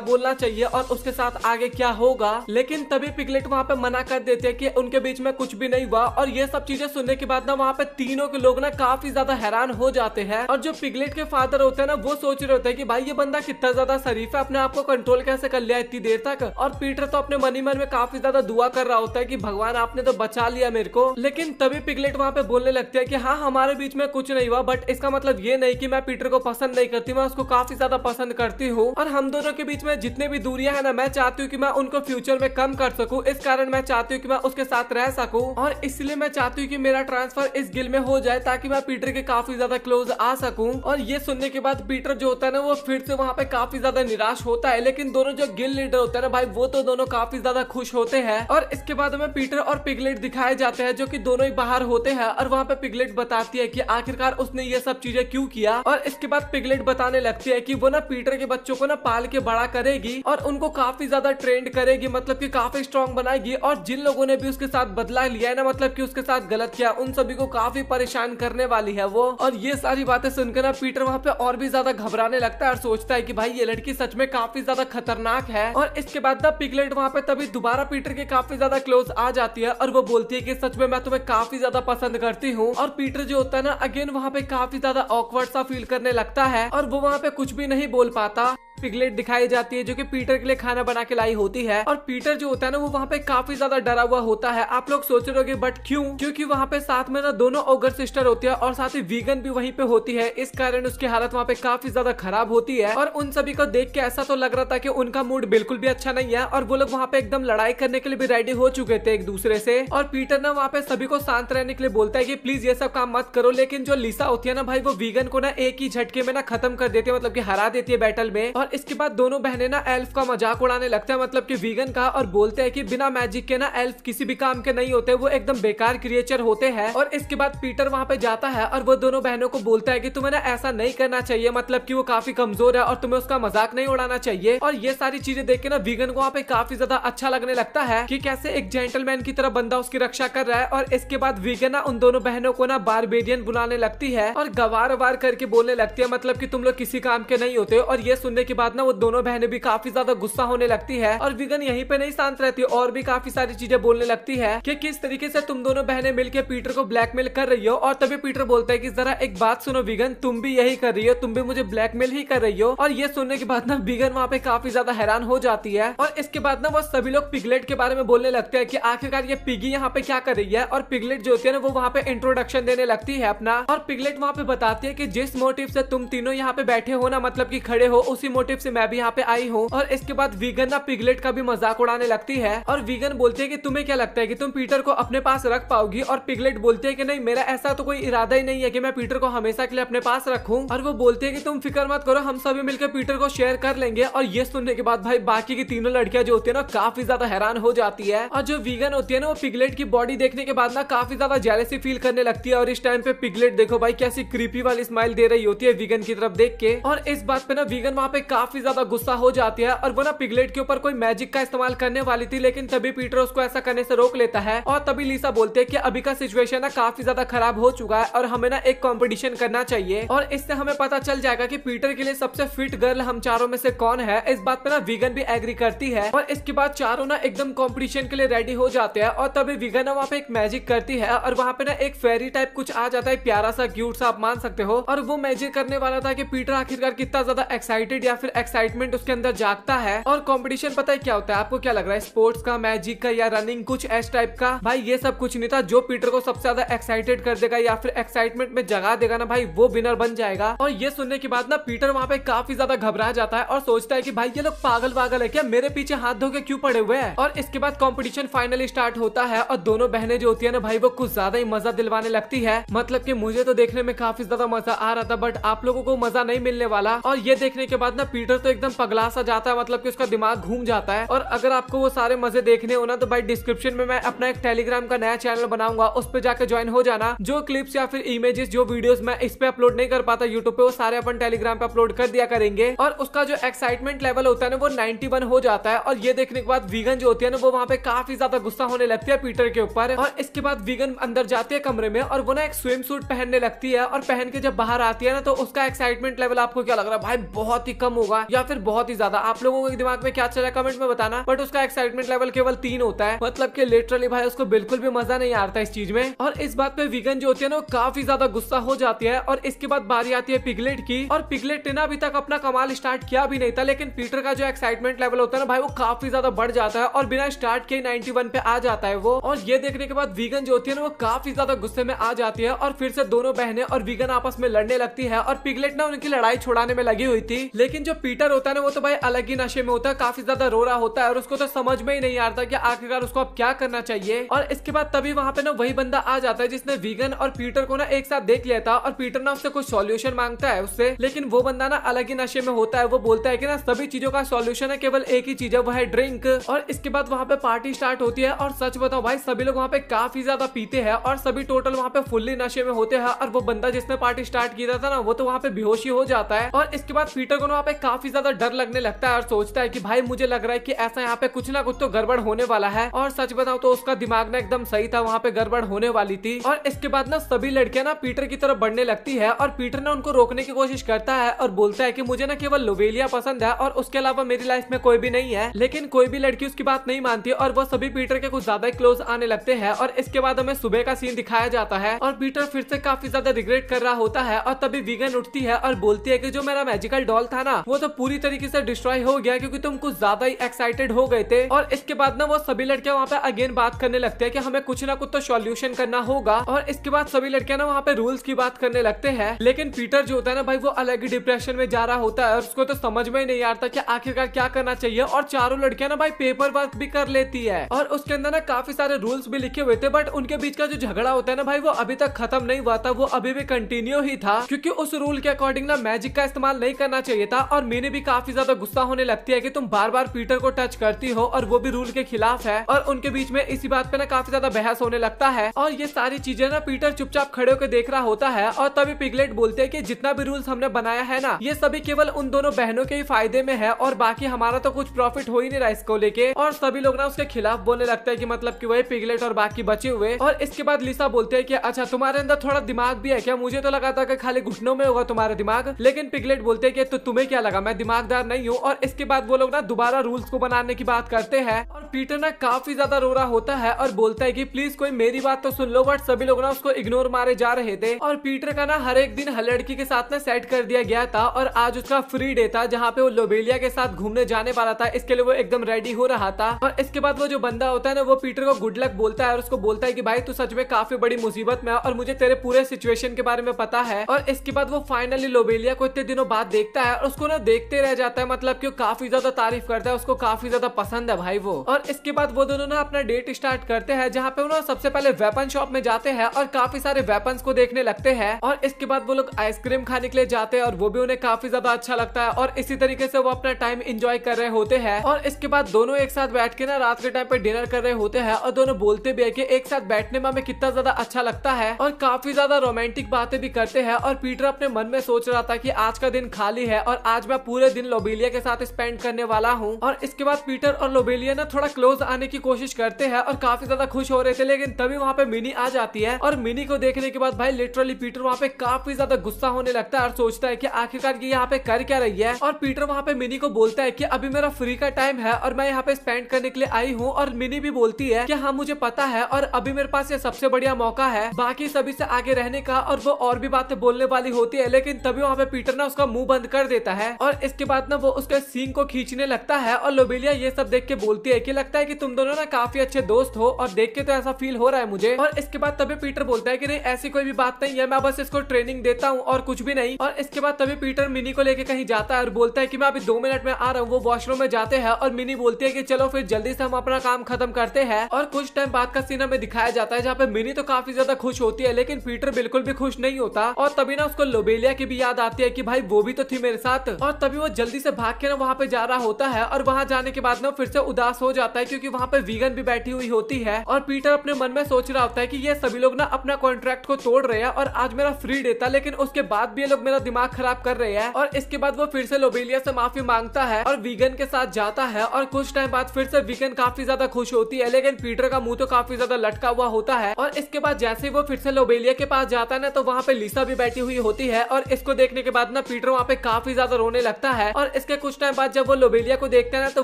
बोलना चाहिए और उसके साथ आगे क्या होगा। लेकिन तभी पिगलेट वहाँ पे मना कर देते हैं कि उनके बीच में कुछ भी नहीं हुआ। और ये सब चीजें सुनने के बाद ना वहाँ पे तीनों के लोग ना काफी ज्यादा हैरान हो जाते हैं। और जो पिगलेट के फादर होते हैं ना वो सोच रहे होते हैं कि भाई ये बंदा कितना ज्यादा शरीफ है, अपने आप को कंट्रोल कैसे कर लिया इतनी देर तक। और पीटर तो अपने मन ही मन में काफी ज्यादा दुआ कर रहा होता है कि भगवान आपने तो बचा लिया मेरे को। लेकिन तभी पिगलेट वहाँ पे बोलने लगते हैं कि हाँ हमारे बीच में कुछ नहीं हुआ, बट इसका मतलब ये नहीं कि मैं पीटर को पसंद नहीं करती, मैं उसको काफी ज्यादा पसंद करती हूँ। और हम दोनों के बीच में जितने भी दूरियां है ना, मैं चाहती हूँ कि मैं उनको फ्यूचर में कम कर सकूँ, इस कारण मैं चाहती हूँ कि मैं उसके साथ रह सकूँ। और इसलिए मैं चाहती हूँ कि मेरा ट्रांसफर इस गिल में हो जाए ताकि मैं पीटर के काफी ज्यादा क्लोज आ सकूं। और ये सुनने के बाद पीटर जो होता है ना वो फिर से वहाँ पे काफी ज्यादा निराश होता है। लेकिन दोनों जो गिल लीडर होते हैं ना भाई वो तो दोनों काफी ज्यादा खुश होते हैं। और इसके बाद हमें पीटर और पिगलेट दिखाए जाते हैं जो कि दोनों ही बाहर होते हैं। और वहाँ पे पिगलेट बताती है कि आखिरकार उसने ये सब चीजें क्यों किया। और इसके बाद पिगलेट बताने लगती है कि वो ना पीटर के बच्चों को ना पाल के बड़ा करेगी और उनको काफी ज्यादा ट्रेंड करेगी, मतलब कि काफी स्ट्रॉन्ग बनाएगी। और जिन लोगों ने भी उसके साथ बदला लिया है ना, मतलब कि उसके साथ गलत किया, उन सभी को काफी परेशान करने वाली है वो। और ये सारी बातें सुनकर ना पीटर वहाँ पे और भी ज्यादा घबराने लगता है और सोचता है कि भाई ये लड़की सच में काफी ज्यादा खतरनाक है। और इसके बाद ना पिगलेट वहाँ पे तभी दोबारा पीटर के काफी ज्यादा क्लोज आ जाती है और वो बोलती है कि सच में मैं तुम्हें काफी ज्यादा पसंद करती हूँ। और पीटर जो होता है ना अगेन वहाँ पे काफी ज्यादा ऑकवर्ड सा फील करने लगता है और वो वहाँ पे कुछ भी नहीं बोल पाता। पिगलेट दिखाई जाती है जो कि पीटर के लिए खाना बना के लाई होती है। और पीटर जो होता है ना वो वहाँ पे काफी ज्यादा डरा हुआ होता है। आप लोग सोच रहे होगे बट क्यों? क्योंकि वहाँ पे साथ में ना दोनों ओगर सिस्टर होती है और साथ ही वीगन भी वहीं पे होती है, इस कारण उसकी हालत वहाँ पे काफी ज्यादा खराब होती है। और उन सभी को देख के ऐसा तो लग रहा था कि उनका मूड बिल्कुल भी अच्छा नहीं है और वो लोग वहाँ पे एकदम लड़ाई करने के लिए भी रेडी हो चुके थे एक दूसरे से। और पीटर ना वहाँ पे सभी को शांत रहने के लिए बोलता है कि प्लीज ये सब काम मत करो। लेकिन जो लिसा होती है ना भाई वो वीगन को ना एक ही झटके में ना खत्म कर देती है, मतलब कि हरा देती है बैटल में। और इसके बाद दोनों बहनें ना एल्फ का मजाक उड़ाने लगते हैं, मतलब कि वीगन का, और बोलते हैं कि बिना मैजिक के ना एल्फ किसी भी काम के नहीं होते, वो एकदम बेकार क्रिएचर होते हैं। और इसके बाद पीटर वहाँ पे जाता है और वो दोनों बहनों को बोलता है कि तुम्हें ना ऐसा नहीं करना चाहिए, मतलब कि वो काफी कमजोर है और तुम्हें उसका मजाक नहीं उड़ाना चाहिए। और ये सारी चीजें देख के ना वीगन को वहाँ पे काफी ज्यादा अच्छा लगने लगता है कि कैसे एक जेंटलमैन की तरह बंदा उसकी रक्षा कर रहा है। और इसके बाद वीगन ना उन दोनों बहनों को ना बारबेरियन बुलाने लगती है और गवार वार करके बोलने लगती है, मतलब कि तुम लोग किसी काम के नहीं होते। और ये सुनने के बाद ना वो दोनों बहनें भी काफी ज्यादा गुस्सा होने लगती है। और वीगन यहीं पे नहीं शांत रहती और भी काफी सारी चीजें बोलने लगती है कि किस तरीके से तुम दोनों बहनें मिलकर पीटर को ब्लैकमेल कर रही हो। और तभी पीटर बोलता है कि जरा एक बात सुनो वीगन, तुम भी यही कर रही हो, तुम भी मुझे ब्लैकमेल ही कर रही हो। और ये सुनने के बाद ना वीगन वहाँ पे काफी ज्यादा हैरान हो जाती है। और इसके बाद ना वो सभी लोग पिगलेट के बारे में बोलने लगते हैं कि आखिरकार ये पिगी यहाँ पे क्या कर रही है। और पिगलेट जो होती है ना वो वहाँ पे इंट्रोडक्शन देने लगती है अपना। और पिगलेट वहाँ पे बताती है कि जिस मोटिव से तुम तीनों यहाँ पे बैठे हो ना, मतलब कि खड़े हो, उसी मोटिव से मैं भी यहाँ पे आई हूँ। और इसके बाद वीगन ना पिगलेट का भी मजाक उड़ाने लगती है और वीगन बोलती है कि तुम्हें क्या लगता है कि तुम पीटर को अपने पास रख पाओगी। और पिगलेट बोलती है कि नहीं, मेरा ऐसा तो कोई इरादा ही नहीं है कि मैं पीटर को हमेशा के लिए अपने पास रखूं। और वो बोलती है कि तुम फिक्र मत करो, हम सभी मिलकर पीटर को शेयर कर लेंगे। और ये सुनने के बाद भाई बाकी की तीनों लड़कियां जो होती है ना काफी ज्यादा हैरान हो जाती है। और जो वीगन होती है ना वो पिगलेट की बॉडी देखने के बाद ना काफी ज्यादा जेलसी फील करने लगती है। और इस टाइम पे पिगलेट देखो भाई कैसी क्रीपी वाली स्माइल दे रही होती है वीगन की तरफ देख के। और इस बात पे ना वीगन वहाँ पे काफी ज्यादा गुस्सा हो जाती है और वो ना पिगलेट के ऊपर कोई मैजिक का इस्तेमाल करने वाली थी, लेकिन तभी पीटर उसको ऐसा करने से रोक लेता है। और तभी लिसा बोलते हैं कि अभी का सिचुएशन ना काफी ज्यादा खराब हो चुका है और हमें ना एक कंपटीशन करना चाहिए और इससे हमें पता चल जाएगा कि पीटर के लिए सबसे फिट गर्ल हम चारों में से कौन है। इस बात पे ना वीगन भी एग्री करती है और इसके बाद चारों ना एकदम कंपटीशन के लिए रेडी हो जाते हैं। और तभी वीगन ना वहाँ पे एक मैजिक करती है और वहाँ पे ना एक फेरी टाइप कुछ आ जाता है, प्यारा सा क्यूट सा आप मान सकते हो। और वो मैजिक करने वाला था कि पीटर आखिरकार कितना ज्यादा एक्साइटेड या फिर एक्साइटमेंट उसके अंदर जागता है। और कंपटीशन पता है क्या होता है? आपको क्या लग रहा है, स्पोर्ट्स का, मैजिक का या रनिंग, कुछ एस टाइप का? भाई ये सब कुछ नहीं था। जो पीटर को सबसे ज्यादा एक्साइटेड कर देगा या फिर एक्साइटमेंट में जगा देगा ना भाई, वो विनर बन जाएगा। और ये सुनने के बाद ना पीटर वहाँ पे काफी ज्यादा घबरा जाता है और सोचता है कि भाई ये लोग पागल वागल है क्या, मेरे पीछे हाथ धो के क्यों पड़े हुए हैं। और इसके बाद कंपटीशन फाइनली स्टार्ट होता है और दोनों बहनें जो होती है ना भाई वो कुछ ज्यादा ही मजा दिलवाने लगती है। मतलब कि मुझे तो देखने में काफी ज्यादा मजा आ रहा था, बट आप लोगों को मजा नहीं मिलने वाला। और ये देखने के बाद ना पीटर तो एकदम पगला सा जाता है, मतलब कि उसका दिमाग घूम जाता है। और अगर आपको वो सारे मजे देखने हो ना तो भाई डिस्क्रिप्शन में मैं अपना एक टेलीग्राम का नया चैनल बनाऊंगा, उस पर जाकर ज्वाइन हो जाना। जो क्लिप्स या फिर इमेजेस, जो वीडियोस मैं इस पे अपलोड नहीं कर पाता यूट्यूब पे, वो सारे अपन टेलीग्राम पे अपलोड कर दिया करेंगे। और उसका जो एक्साइटमेंट लेवल होता है ना वो 91 हो जाता है। और ये देखने के बाद वीगन जो होती है ना वो वहाँ पे काफी ज्यादा गुस्सा होने लगती है पीटर के ऊपर। और इसके बाद वीगन अंदर जाती है कमरे में और वो ना एक स्विम सूट पहनने लगती है, और पहन के जब बाहर आती है ना तो उसका एक्साइटमेंट लेवल आपको क्या लग रहा है भाई? बहुत ही कम होगा या फिर बहुत ही ज्यादा? आप लोगों के दिमाग में क्या चल रहा है कमेंट में बताना। बट उसका एक्साइटमेंट लेवल केवल 3 होता है, मतलब कि लिटरली भाई उसको बिल्कुल भी मजा नहीं आता इस चीज में। और इस बात पे वीगन जो होती है ना काफी ज्यादा गुस्सा हो जाती है। और इसके बाद बारी आती है पिगलेट की, और पिगलेट ने अभी तक अपना कमाल स्टार्ट किया भी नहीं था, लेकिन पीटर का जो एक्साइटमेंट लेवल होता है ना भाई वो काफी ज्यादा बढ़ जाता है और बिना स्टार्ट के 91 पे आ जाता है वो। और ये देखने के बाद वीगन जो होती है ना वो काफी ज्यादा गुस्से में आ जाती है, और फिर से दोनों बहनें और वीगन आपस में लड़ने लगती है। और पिगलेट ना उनकी लड़ाई छुड़ाने में लगी हुई थी, लेकिन जो पीटर होता है ना वो तो भाई अलग ही नशे में होता है, काफी ज्यादा रो रहा होता है, और उसको तो समझ में ही नहीं आता कि आखिरकार उसको अब क्या करना चाहिए। और इसके बाद तभी वहां पे ना वही बंदा आ जाता है जिसने वीगन और पीटर को ना एक साथ देख लिया था, और पीटर ना उससे कुछ सॉल्यूशन मांगता है उससे, लेकिन वो बंदा ना अलग ही नशे में होता है। वो बोलता है कि ना सभी चीजों का सॉल्यूशन है केवल एक ही चीज है, वो है ड्रिंक। और इसके बाद वहां पे पार्टी स्टार्ट होती है, और सच बताओ भाई सभी लोग वहां पे काफी ज्यादा पीते हैं और सभी टोटल वहां पे फुल्ली नशे में होते हैं। और वो बंदा जिसने पार्टी स्टार्ट किया था ना वो तो वहां पे बेहोश ही हो जाता है। और इसके बाद पीटर को वहां पे काफी ज्यादा डर लगने लगता है और सोचता है कि भाई मुझे लग रहा है कि ऐसा यहाँ पे कुछ ना कुछ तो गड़बड़ होने वाला है। और सच बताओ तो उसका दिमाग ना एकदम सही था, वहां पे गड़बड़ होने वाली थी। और इसके बाद ना सभी लड़कियां ना पीटर की तरफ बढ़ने लगती है, और पीटर ना उनको रोकने की कोशिश करता है और बोलता है कि मुझे ना केवल लोवेलिया पसंद है और उसके अलावा मेरी लाइफ में कोई भी नहीं है। लेकिन कोई भी लड़की उसकी बात नहीं मानती और वो सभी पीटर के कुछ ज्यादा क्लोज आने लगते हैं। और इसके बाद हमें सुबह का सीन दिखाया जाता है, और पीटर फिर से काफी ज्यादा रिग्रेट कर रहा होता है। और तभी वीगन उठती है और बोलती है कि जो मेरा मैजिकल डॉल था ना वो तो पूरी तरीके से डिस्ट्रॉय हो गया क्योंकि तुम कुछ ज्यादा ही एक्साइटेड हो गए थे। और इसके बाद ना वो सभी लड़कियां वहाँ पे अगेन बात करने लगते हैं कि हमें कुछ ना कुछ तो सॉल्यूशन करना होगा। और इसके बाद सभी लड़कियां ना वहाँ पे रूल्स की बात करने लगते हैं, लेकिन पीटर जो होता है ना भाई वो अलग ही डिप्रेशन में जा रहा होता है और उसको तो समझ में ही नहीं आता कि आखिरकार क्या करना चाहिए। और चारों लड़कियां ना भाई पेपर वर्क भी कर लेती है, और उसके अंदर ना काफी सारे रूल्स भी लिखे हुए थे, बट उनके बीच का जो झगड़ा होता है ना भाई वो अभी तक खत्म नहीं हुआ था, वो अभी भी कंटिन्यू ही था, क्योंकि उस रूल के अकॉर्डिंग ना मैजिक का इस्तेमाल नहीं करना चाहिए था। और मिनी भी काफी ज्यादा गुस्सा होने लगती है कि तुम बार बार पीटर को टच करती हो और वो भी रूल के खिलाफ है। और उनके बीच में इसी बात पे ना काफी ज्यादा बहस होने लगता है, और ये सारी चीजें ना पीटर चुपचाप खड़े होकर देख रहा होता है। और तभी पिगलेट बोलते हैं कि जितना भी रूल्स हमने बनाया है ना ये सभी केवल उन दोनों बहनों के ही फायदे में है, और बाकी हमारा तो कुछ प्रॉफिट हो ही नहीं रहा इसको लेके। और सभी लोग ना उसके खिलाफ बोलने लगता है कि मतलब कि वही पिगलेट और बाकी बचे हुए। और इसके बाद लिसा बोलते हैं कि अच्छा तुम्हारे अंदर थोड़ा दिमाग भी है क्या? मुझे तो लगा था कि खाली घुटनों में होगा तुम्हारा दिमाग। लेकिन पिगलेट बोलते हैं कि तो तुम्हें क्या लगा मैं दिमागदार नहीं हूँ। और इसके बाद वो लोग ना दोबारा रूल्स को बनाने की बात करते हैं, और पीटर ना काफी ज्यादा रो रहा होता है और बोलता है कि प्लीज कोई मेरी बात तो सुन लो। बट सभी लोग ना उसको इग्नोर मारे जा रहे थे, और पीटर का ना हर एक दिन हर लड़की के साथ ना सेट कर दिया गया था, और आज उसका फ्री डे था जहाँ पे वो लोबेलिया के साथ घूमने जाने वाला था। इसके लिए वो एकदम रेडी हो रहा था। और इसके बाद वो जो बंदा होता है ना वो पीटर को गुड लक बोलता है और उसको बोलता है कि भाई तू सच में काफी बड़ी मुसीबत में है और मुझे तेरे पूरे सिचुएशन के बारे में पता है। और इसके बाद वो फाइनली लोबेलिया को इतने दिनों बाद देखता है और उसको ना देखते रह जाता है, मतलब कि काफी ज्यादा तारीफ करता है, उसको काफी ज्यादा पसंद है भाई वो। और इसके बाद वो दोनों ना अपना डेट स्टार्ट करते हैं, जहाँ पे वो सबसे पहले वेपन शॉप में जाते हैं और काफी सारे वेपन्स को देखने लगते हैं। और इसके बाद वो लोग आइसक्रीम खाने के लिए जाते हैं और वो भी उन्हें काफी ज्यादा अच्छा लगता है, और इसी तरीके से वो अपना टाइम एंजॉय कर रहे होते हैं। और इसके बाद दोनों एक साथ बैठ के ना रात के टाइम पे डिनर कर रहे होते हैं, और दोनों बोलते भी है कि एक साथ बैठने में हमें कितना ज्यादा अच्छा लगता है, और काफी ज्यादा रोमांटिक बातें भी करते हैं। और पीटर अपने मन में सोच रहा था कि आज का दिन खाली है और आज मैं पूरे दिन लोबेलिया के साथ स्पेंड करने वाला हूँ। और इसके बाद पीटर और लोबेलिया ना थोड़ा क्लोज आने की कोशिश करते हैं और काफी ज्यादा खुश हो रहे थे, लेकिन तभी वहाँ पे मिनी आ जाती है। और मिनी को देखने के बाद भाई लिटरली पीटर वहाँ पे काफी ज्यादा गुस्सा होने लगता है और सोचता है कि आखिरकार ये यहाँ पे कर क्या रही है। और पीटर वहाँ पे मिनी को बोलता है कि अभी मेरा फ्री का टाइम है और मैं यहाँ पे स्पेंड करने के लिए आई हूँ। और मिनी भी बोलती है कि हाँ मुझे पता है और अभी मेरे पास ये सबसे बढ़िया मौका है बाकी सभी से आगे रहने का, और वो और भी बातें बोलने वाली होती है, लेकिन तभी वहाँ पे पीटर ना उसका मुंह बंद कर देता है। और इसके बाद ना वो उसके सींग को खींचने लगता है, और लोबेलिया ये सब देख के बोलती है कि लगता है कि तुम दोनों ना काफी अच्छे दोस्त हो, और देख के तो ऐसा फील हो रहा है मुझे। और इसके बाद तभी पीटर बोलता है कि नहीं ऐसी कोई भी बात नहीं है, मैं बस इसको ट्रेनिंग देता हूँ और कुछ भी नहीं। और इसके बाद तभी पीटर मिनी को लेके कहीं जाता है और बोलता है कि मैं अभी 2 मिनट में आ रहा हूँ। वो वॉशरूम में जाते हैं और मिनी बोलती है कि चलो फिर जल्दी से हम अपना काम खत्म करते हैं। और कुछ टाइम बाद का सीन हमें दिखाया जाता है जहाँ पे मिनी तो काफी ज्यादा खुश होती है, लेकिन पीटर बिल्कुल भी खुश नहीं होता। और तभी ना उसको लोबेलिया की भी याद आती है कि भाई वो भी तो थी मेरे साथ, और तभी वो जल्दी से भाग के ना वहाँ पे जा रहा होता है और वहाँ जाने के बाद ना फिर से उदास हो जाता है क्योंकि वहाँ पे वीगन भी बैठी हुई होती है और पीटर अपने मन में सोच रहा होता है कि ये सभी लोग ना अपना कॉन्ट्रैक्ट को तोड़ रहे हैं और आज मेरा फ्री डे था, लेकिन उसके बाद भी ये लोग मेरा दिमाग खराब कर रहे हैं। और इसके बाद वो फिर से लोबेलिया से माफी मांगता है और वीगन के साथ जाता है और कुछ टाइम बाद फिर से वीगन काफी ज्यादा खुश होती है, लेकिन पीटर का मुंह तो काफी ज्यादा लटका हुआ होता है। और इसके बाद जैसे ही वो फिर से लोबेलिया के पास जाता है ना तो वहाँ पे लिसा भी बैठी हुई होती है और इसको देखने के बाद ना पीटर वहाँ पे काफी ज्यादा रोने लगता है। और इसके कुछ टाइम बाद जब वो लोबेलिया को देखते हैं ना तो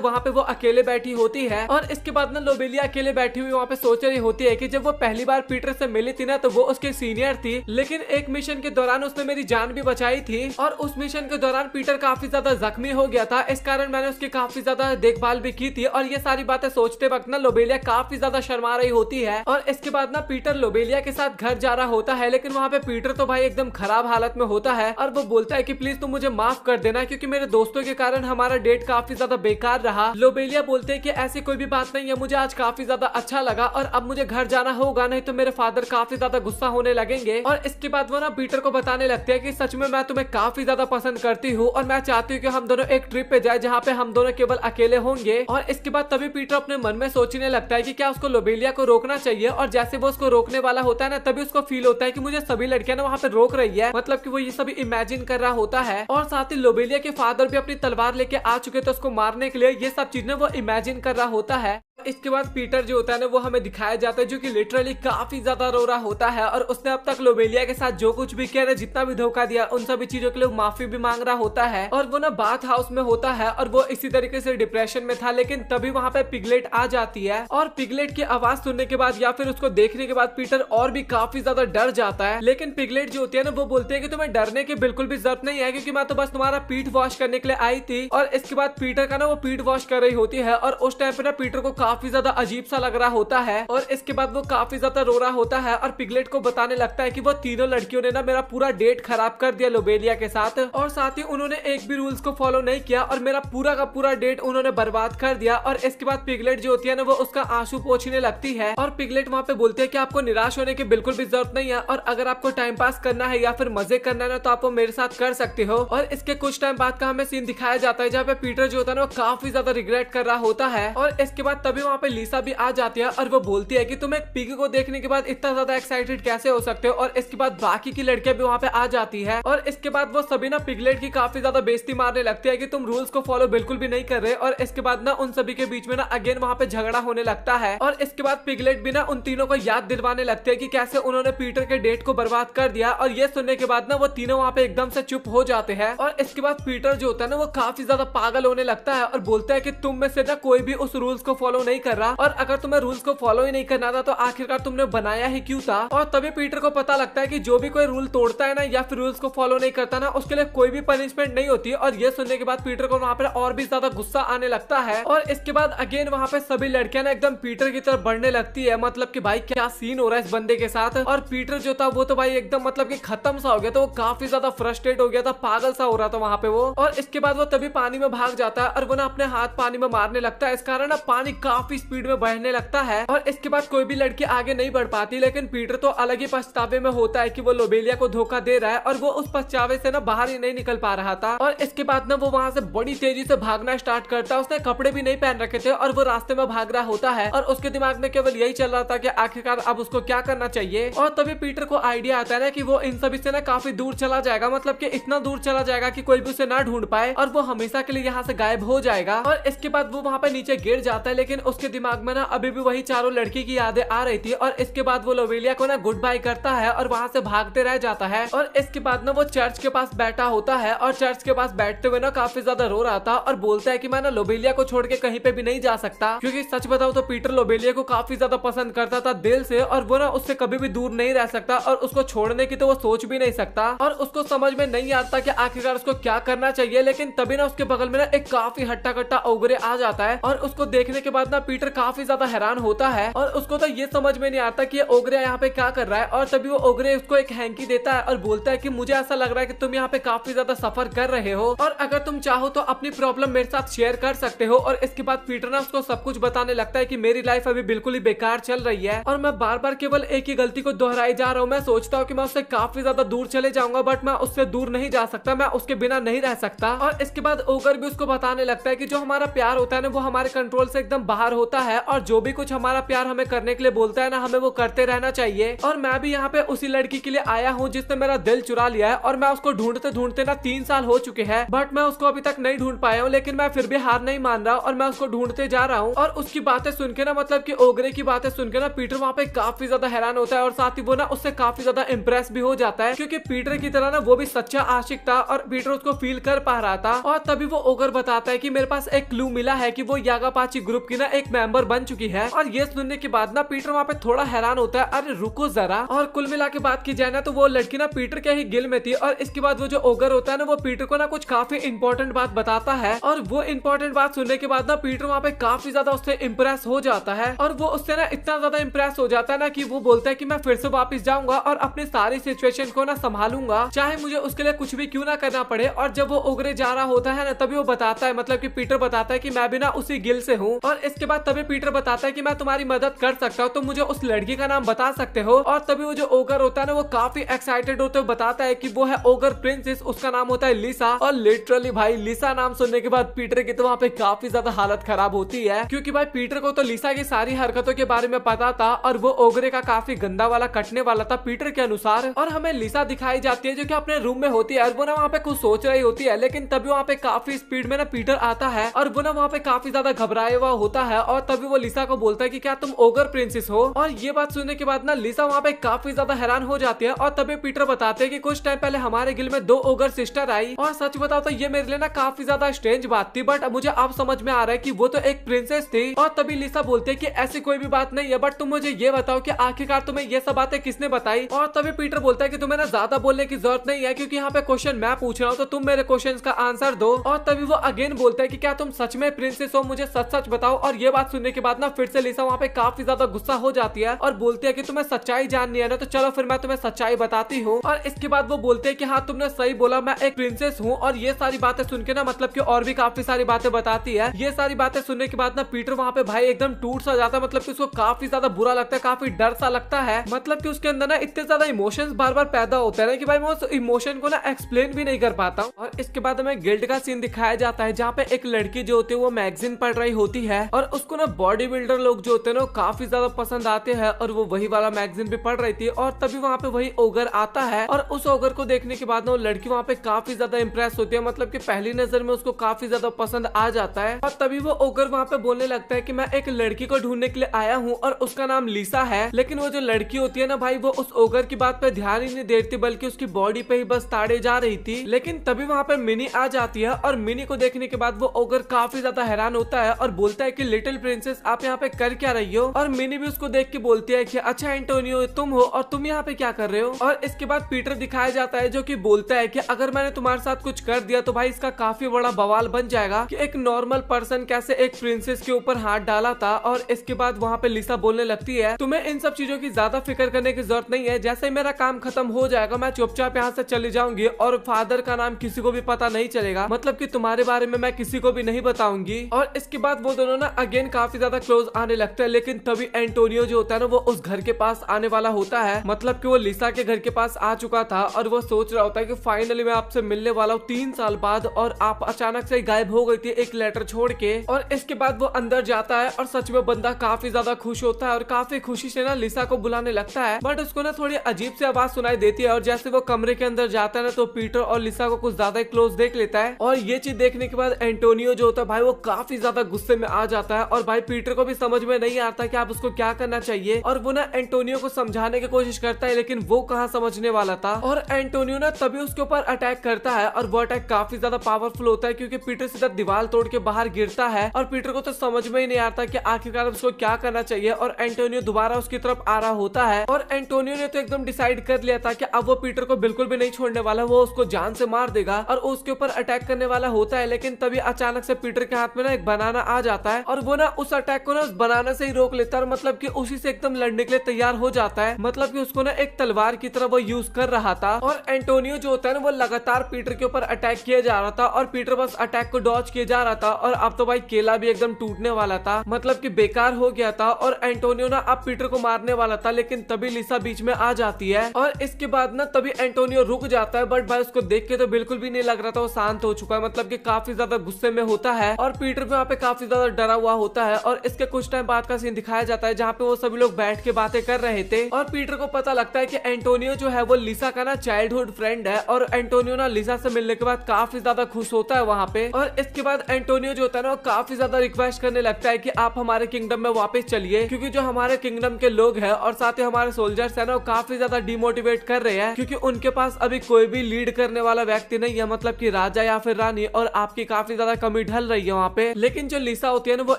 वहाँ पे वो अकेले बैठी होती है और इसके बाद ना लोबेलिया अकेले बैठी हुई वहाँ पे सोच रही होती है कि जब वो पहली बार पीटर से मिली थी ना तो वो उसके सीनियर थी, लेकिन एक मिशन के दौरान उसने मेरी जान भी बचाई थी और उस मिशन के दौरान पीटर काफी ज्यादा जख्मी हो गया था, इस कारण मैंने उसकी काफी ज्यादा देखभाल भी की थी। और ये सारी बातें सोचते वक्त ना लोबेलिया काफी ज्यादा शर्मा रही होती है और इसके बाद ना पीटर लोबेलिया के साथ घर जा रहा होता है, लेकिन वहाँ पे पीटर तो भाई एकदम खराब हालत में होता है और वो बोलता है कि प्लीज तुम मुझे माफ कर देना क्योंकि मेरे दोस्तों के कारण हमारा डेट काफी ज्यादा बेकार रहा। लोबेलिया बोलते हैं कि ऐसी कोई भी बात नहीं है, मुझे आज काफी ज्यादा अच्छा लगा और अब मुझे घर जाना होगा, नहीं तो मेरे फादर काफी ज्यादा गुस्सा होने लगेंगे। और इसके बाद वो ना पीटर को बताने लगते हैं कि सच में मैं तुम्हें काफी ज्यादा पसंद करती हूँ और मैं चाहती हूँ कि हम दोनों एक ट्रिप पे जाए जहाँ पे हम दोनों केवल अकेले होंगे। और इसके बाद तभी पीटर अपने मन में सोचने लगता है कि क्या उसको लोबेलिया को रोकना चाहिए, और जैसे वो उसको रोकने वाला होता है ना तभी उसको फील होता है कि मुझे सभी लड़कियां ना वहाँ पे रोक रही है, मतलब कि वो ये सभी इमेजिन कर रहा होता है। और साथ ही लोबेलिया के फादर भी अपनी तलवार लेके आ चुके थे उसको मारने के लिए, ये सब चीजें वो इमेजिन कर रहा होता है। इसके बाद पीटर जो होता है ना वो हमें दिखाया जाता है जो कि लिटरली काफी ज्यादा रो रहा होता है और उसने अब तक लोबेलिया के साथ जो कुछ भी किया, जितना भी धोखा दिया, उन सभी चीजों के लिए माफी भी मांग रहा होता है। और वो ना बाथ हाउस में होता है और वो इसी तरीके से डिप्रेशन में था, लेकिन तभी वहाँ पे पिगलेट आ जाती है और पिगलेट की आवाज सुनने के बाद या फिर उसको देखने के बाद पीटर और भी काफी ज्यादा डर जाता है। लेकिन पिगलेट जो होती है ना वो बोलते हैं कि तुम्हें डरने की बिल्कुल भी जरूरत नहीं है क्योंकि मैं तो बस तुम्हारा पीठ वॉश करने के लिए आई थी। और इसके बाद पीटर का ना वो पीठ वॉश कर रही होती है और उस टाइम पे ना पीटर को काफी ज्यादा अजीब सा लग रहा होता है और इसके बाद वो काफी ज्यादा रो रहा होता है और पिगलेट को बताने लगता है कि वो तीनों लड़कियों ने ना मेरा पूरा डेट खराब कर दिया लोबेलिया के साथ, और साथ ही उन्होंने एक भी रूल्स को फॉलो नहीं किया और मेरा पूरा का पूरा डेट उन्होंने बर्बाद कर दिया। और इसके बाद पिगलेट जो होती है ना वो उसका आंसू पोंछने लगती है और पिगलेट वहाँ पे बोलते हैं कि आपको निराश होने की बिल्कुल भी जरूरत नहीं है और अगर आपको टाइम पास करना है या फिर मजे करना है ना तो आप वो मेरे साथ कर सकते हो। और इसके कुछ टाइम बाद का हमें सीन दिखाया जाता है जहाँ पे पीटर जो होता है ना वो काफी ज्यादा रिग्रेट कर रहा होता है। और इसके बाद तभी वहाँ पे लिसा भी आ जाती है और वो बोलती है कि तुम एक पिग को देखने के बाद इतना ज्यादा एक्साइटेड कैसे हो सकते हो। और इसके बाद बाकी की लड़कियां भी वहाँ पे आ जाती है और इसके बाद वो सभी ना पिगलेट की काफी ज्यादा बेइज्जती मारने लगती है कि तुम रूल्स को फॉलो बिल्कुल भी नहीं कर रहे। और इसके बाद ना उन सभी के बीच में ना अगेन वहाँ पे झगड़ा होने लगता है और इसके बाद पिगलेट भी ना उन तीनों को याद दिलवाने लगते हैं कि कैसे उन्होंने पीटर के डेट को बर्बाद कर दिया। और ये सुनने के बाद ना वो तीनों वहाँ पे एकदम से चुप हो जाते हैं और इसके बाद पीटर जो होता है ना वो काफी ज्यादा पागल होने लगता है और बोलता है कि तुम में से ना कोई भी उस रूल्स को फॉलो नहीं कर रहा और अगर तुम्हें रूल्स को फॉलो ही नहीं करना था तो आखिरकार तुमने बनाया ही क्यों था। और तभी पीटर को पता लगता है कि जो भी कोई रूल तोड़ता है ना या फिर रूल्स को फॉलो नहीं करता ना उसके लिए कोई भी पनिशमेंट नहीं होती। और ये सुनने के बाद पीटर को वहाँ पे और भी ज्यादा गुस्सा आने लगता है और इसके बाद अगेन वहाँ पे सभी लड़कियां ना एकदम पीटर की तरफ बढ़ने लगती है, मतलब कि भाई क्या सीन हो रहा है इस बंदे के साथ। और पीटर जो था वो तो भाई एकदम मतलब कि खत्म सा हो गया था, वो काफी ज्यादा फ्रस्ट्रेट हो गया था, पागल सा हो रहा था वहाँ पे वो। और इसके बाद वो तभी पानी में भाग जाता है और वो ना अपने हाथ पानी में मारने लगता है, इस कारण ना पानी काफी स्पीड में बढ़ने लगता है। और इसके बाद कोई भी लड़की आगे नहीं बढ़ पाती, लेकिन पीटर तो अलग ही पछतावे में होता है कि वो लोबेलिया को धोखा दे रहा है और वो उस पछतावे से ना बाहर ही नहीं निकल पा रहा था। और इसके बाद ना वो वहाँ से बड़ी तेजी से भागना स्टार्ट करता है, उसने कपड़े भी नहीं पहन रखे थे और वो रास्ते में भाग रहा होता है और उसके दिमाग में केवल यही चल रहा था कि आखिरकार अब उसको क्या करना चाहिए। और तभी पीटर को आइडिया आता है ना कि वो इन सभी से ना काफी दूर चला जाएगा, मतलब कि इतना दूर चला जाएगा कि कोई भी उसे ना ढूंढ पाए और वो हमेशा के लिए यहाँ से गायब हो जाएगा। और इसके बाद वो वहाँ पे नीचे गिर जाता है, लेकिन उसके दिमाग में ना अभी भी वही चारों लड़की की यादें आ रही थी। और इसके बाद वो लोबेलिया को ना गुड बाय करता है और वहाँ से भागते रह जाता है। और इसके बाद ना वो चर्च के पास बैठा होता है और चर्च के पास बैठते हुए ना काफी ज्यादा रो रहा था और बोलता है कि मैं ना लोबेलिया को छोड़ के कहीं पे भी नहीं जा सकता, क्योंकि सच बताओ तो पीटर लोबेलिया को काफी ज्यादा पसंद करता था दिल से और वो ना उससे कभी भी दूर नहीं रह सकता और उसको छोड़ने की तो वो सोच भी नहीं सकता। और उसको समझ में नहीं आता कि आखिरकार उसको क्या करना चाहिए। लेकिन तभी ना उसके बगल में ना एक काफी हट्टा कट्टा ओगरे आ जाता है और उसको देखने के बाद ना पीटर काफी ज्यादा हैरान होता है और उसको तो ये समझ में नहीं आता कि ओगरे यहाँ पे क्या कर रहा है। और तभी वो ओगरे उसको एक हैंकी देता है और बोलता है कि मुझे ऐसा लग रहा है कि तुम यहाँ पे काफी ज्यादा सफर कर रहे हो और अगर तुम चाहो तो अपनी प्रॉब्लम मेरे साथ शेयर कर सकते हो। और इसके बाद पीटर ना उसको सब कुछ बताने लगता है कि मेरी लाइफ अभी बिल्कुल ही बेकार चल रही है और मैं बार बार केवल एक ही गलती को दोहराई जा रहा हूँ। मैं सोचता हूँ कि मैं उससे काफी ज्यादा दूर चले जाऊंगा बट मैं उससे दूर नहीं जा सकता, मैं उसके बिना नहीं रह सकता। और इसके बाद ओगर भी उसको बताने लगता है कि जो हमारा प्यार होता है ना वो हमारे कंट्रोल से एकदम बाहर होता है और जो भी कुछ हमारा प्यार हमें करने के लिए बोलता है ना हमें वो करते रहना चाहिए। और मैं भी यहाँ पे उसी लड़की के लिए आया हूँ जिसने मेरा दिल चुरा लिया है और मैं उसको ढूंढते ढूंढते ना 3 साल हो चुके हैं बट मैं उसको अभी तक नहीं ढूंढ पाया हूँ। लेकिन मैं फिर भी हार नहीं मान रहा और मैं उसको ढूंढते जा रहा हूँ। और उसकी बातें सुन के ना मतलब कि ओगरे की बातें सुन के ना पीटर वहाँ पे काफी ज्यादा हैरान होता है और साथ ही वो ना उससे काफी ज्यादा इम्प्रेस भी हो जाता है क्योंकि पीटर की तरह ना वो भी सच्चा आशिक था और पीटर उसको फील कर पा रहा था। और तभी वो ओगर बताता है कि मेरे पास एक क्लू मिला है कि वो यागापाची ग्रुप की ना एक मेंबर बन चुकी है। और ये सुनने के बाद ना पीटर वहाँ पे थोड़ा हैरान होता है, अरे रुको जरा। और कुल मिला के बात की जाए ना तो वो लड़की ना पीटर के ही गिल में थी। और इसके बाद वो जो ओगर होता है ना वो पीटर को ना कुछ काफी इंपॉर्टेंट बात बताता है और वो इंपॉर्टेंट बात सुनने के बाद ना पीटर वहाँ पे काफी ज्यादा उससे इम्प्रेस हो जाता है और वो उससे ना इतना ज्यादा इम्प्रेस हो जाता है ना कि वो बोलता है कि मैं फिर से वापस जाऊंगा और अपनी सारी सिचुएशन को ना संभालूंगा चाहे मुझे उसके लिए कुछ भी क्यों ना करना पड़े। और जब वो ओगरे जा रहा होता है ना तभी वो बताता है मतलब कि पीटर बताता है कि मैं भी ना उसी गिल से हूँ। और इसके बाद तभी पीटर बताता है कि मैं तुम्हारी मदद कर सकता हूँ, तो मुझे उस लड़की का नाम बता सकते हो। और तभी वो जो ओगर होता है ना वो काफी एक्साइटेड होते हुए बताता है कि वो है ओगर प्रिंसेस, उसका नाम होता है लिसा। और लिटरली भाई लिसा नाम सुनने के बाद पीटर की तो वहाँ पे काफी ज्यादा हालत खराब होती है क्योंकि भाई पीटर को तो लिसा की सारी हरकतों के बारे में पता था और वो ओगरे का काफी गंदा वाला कटने वाला था पीटर के अनुसार। और हमें लिसा दिखाई जाती है जो कि अपने रूम में होती है और वो ना वहाँ पे कुछ सोच रही होती है। लेकिन तभी वहाँ पे काफी स्पीड में ना पीटर आता है और वो ना वहाँ पे काफी ज्यादा घबराया हुआ होता है। और तभी वो लिसा को बोलता है कि क्या तुम ओगर प्रिंसेस हो। और ये बात सुनने के बाद ना लिसा वहाँ पे काफी ज्यादा हैरान हो जाती है। और तभी पीटर बताते हैं कि कुछ टाइम पहले हमारे गिल में 2 ओगर सिस्टर आई और सच बताओ तो ये मेरे लिए ना काफी ज्यादा स्ट्रेंज बात थी बट मुझे अब समझ में आ रहा है कि वो तो एक प्रिंसेस थी। और तभी लिसा बोलती है कि ऐसी कोई भी बात नहीं है बट तुम मुझे ये बताओ कि आखिरकार तुम्हें ये सब बातें किसने बताई। और तभी पीटर बोलता है कि तुम्हें ना ज्यादा बोलने की जरूरत नहीं है क्योंकि यहाँ पे क्वेश्चन मैं पूछ रहा हूँ तो तुम मेरे क्वेश्चन का आंसर दो। और तभी वो अगेन बोलता है कि क्या तुम सच में प्रिंसेस हो, मुझे सच सच बताओ। और ये बात सुनने के बाद ना फिर से लिसा वहाँ पे काफी ज्यादा गुस्सा हो जाती है और बोलती है कि तुम्हें सच्चाई जाननी है ना तो चलो फिर मैं तुम्हें सच्चाई बताती हूँ। और इसके बाद वो बोलते हैं कि हाँ तुमने सही बोला, मैं एक प्रिंसेस हूँ। और ये सारी बातें सुन के ना मतलब कि और भी काफी सारी बातें बताती है। ये सारी बातें सुनने के बाद ना पीटर वहाँ पे भाई एकदम टूट सा जाता है, मतलब कि उसको काफी ज्यादा बुरा लगता है, काफी डर सा लगता है। मतलब कि उसके अंदर ना इतने ज्यादा इमोशंस बार बार पैदा होते हैं कि भाई मैं उस इमोशन को ना एक्सप्लेन भी नहीं कर पाता हूँ। और इसके बाद हमें गिल्ड का सीन दिखाया जाता है जहाँ पे एक लड़की जो होती है वो मैगजीन पढ़ रही होती है और उसको ना बॉडी बिल्डर लोग जो होते हैं ना काफी ज्यादा पसंद आते हैं और वो वही वाला मैगजीन भी पढ़ रही थी। और तभी वहाँ पे वही ओगर आता है और उस ओगर को देखने के बाद ना वो लड़की वहाँ पे काफी ज्यादा इंप्रेस होती है, मतलब कि पहली नजर में उसको काफी ज्यादा पसंद आ जाता है। और तभी वो ओगर वहाँ पे बोलने लगता है कि मैं एक लड़की को ढूंढने के लिए आया हूँ और उसका नाम लिसा है। लेकिन वो जो लड़की होती है ना भाई वो उस ओगर की बात पे ध्यान ही नहीं देती बल्कि उसकी बॉडी पे ही बस ताड़े जा रही थी। लेकिन तभी वहाँ पे मिनी आ जाती है और मिनी को देखने के बाद वो ओगर काफी ज्यादा हैरान होता है और बोलता है कि लिटिल प्रिंसेस आप यहाँ पे कर क्या रही हो। और मिनी भी उसको देख के बोलती है कि अच्छा एंटोनियो तुम हो और तुम यहाँ पे क्या कर रहे हो। और इसके बाद पीटर दिखाया जाता है जो कि बोलता है कि अगर मैंने तुम्हारे साथ कुछ कर दिया तो भाई इसका काफी बड़ा बवाल बन जाएगा कि एक नॉर्मल पर्सन कैसे एक प्रिंसेस के ऊपर हाथ डाला था। और इसके बाद वहाँ पे लिसा बोलने लगती है तुम्हें इन सब चीजों की ज्यादा फिक्र करने की जरूरत नहीं है, जैसे मेरा काम खत्म हो जाएगा मैं चुपचाप यहाँ से चली जाऊंगी और फादर का नाम किसी को भी पता नहीं चलेगा, मतलब कि तुम्हारे बारे में मैं किसी को भी नहीं बताऊंगी। और इसके बाद वो दोनों ना अगेन काफी ज्यादा क्लोज आने लगते हैं। लेकिन तभी एंटोनियो जो होता है ना वो उस घर के पास आने वाला होता है, मतलब कि वो लिसा के घर के पास आ चुका था और वो सोच रहा होता है कि फाइनली मैं आपसे मिलने वाला हूँ 3 साल बाद और आप अचानक से गायब हो गई थी एक लेटर छोड़ के। और इसके बाद वो अंदर जाता है और सच में बंदा काफी ज्यादा खुश होता है और काफी खुशी से ना लिसा को बुलाने लगता है। बट उसको ना थोड़ी अजीब सी आवाज सुनाई देती है और जैसे वो कमरे के अंदर जाता है ना तो पीटर और लिसा को कुछ ज्यादा क्लोज देख लेता है। और ये चीज देखने के बाद एंटोनियो जो होता है भाई वो काफी ज्यादा गुस्से में आ जाता है और भाई पीटर को भी समझ में नहीं आता कि आप उसको क्या करना चाहिए। और वो ना एंटोनियो को समझाने की कोशिश करता है लेकिन वो कहाँ समझने वाला था। और एंटोनियो ना तभी उसके ऊपर अटैक करता है और वो अटैक काफी ज्यादा पावरफुल होता है क्योंकि पीटर सीधा दीवार तोड़ के बाहर गिरता है और पीटर को तो समझ में ही नहीं आता कि आखिरकार उसको क्या करना चाहिए। और एंटोनियो दोबारा उसकी तरफ आ रहा होता है और एंटोनियो ने तो एकदम डिसाइड कर लिया था कि अब वो पीटर को बिल्कुल भी नहीं छोड़ने वाला, वो उसको जान से मार देगा और उसके ऊपर अटैक करने वाला होता है। लेकिन तभी अचानक से पीटर के हाथ में ना एक बनाना आ जाता है और वो ना उस अटैक को ना बनाने से ही रोक लेता है, मतलब कि उसी से एकदम लड़ने के लिए तैयार हो जाता है। मतलब कि उसको ना एक तलवार की तरह वो यूज कर रहा था और एंटोनियो जो होता है ना वो लगातार पीटर के ऊपर अटैक किया जा रहा था और पीटर बस अटैक को डॉज किए जा रहा था। और अब तो भाई केला भी एकदम टूटने वाला था, मतलब कि बेकार हो गया था और एंटोनियो ना अब पीटर को मारने वाला था, लेकिन तभी लिसा बीच में आ जाती है और इसके बाद ना तभी एंटोनियो रुक जाता है। बट भाई उसको देख के तो बिल्कुल भी नहीं लग रहा था वो शांत हो चुका है, मतलब कि काफी ज्यादा गुस्से में होता है और पीटर भी वहाँ पे काफी ज्यादा डरा हुआ होता है। और इसके कुछ टाइम बाद का सीन दिखाया जाता है जहाँ पे वो सभी लोग बैठ के बातें कर रहे थे और पीटर को पता लगता है कि एंटोनियो जो है वो लिसा का ना चाइल्डहुड फ्रेंड है और एंटोनियो ना लिसा से मिलने के बाद काफी ज्यादा खुश होता है वहाँ पे। और इसके बाद एंटोनियो जो होता है ना वो काफी ज्यादा रिक्वेस्ट करने लगता है कि आप हमारे किंगडम में वापस चलिए, क्योंकि जो हमारे किंगडम के लोग हैं और साथ ही हमारे सोल्जर्स है ना वो काफी ज्यादा डिमोटिवेट कर रहे हैं, क्योंकि उनके पास अभी कोई भी लीड करने वाला व्यक्ति नहीं है, मतलब कि राजा या फिर रानी, और आपकी काफी ज्यादा कमी ढल रही है वहाँ पे। लेकिन जो लिसा होती है ना वो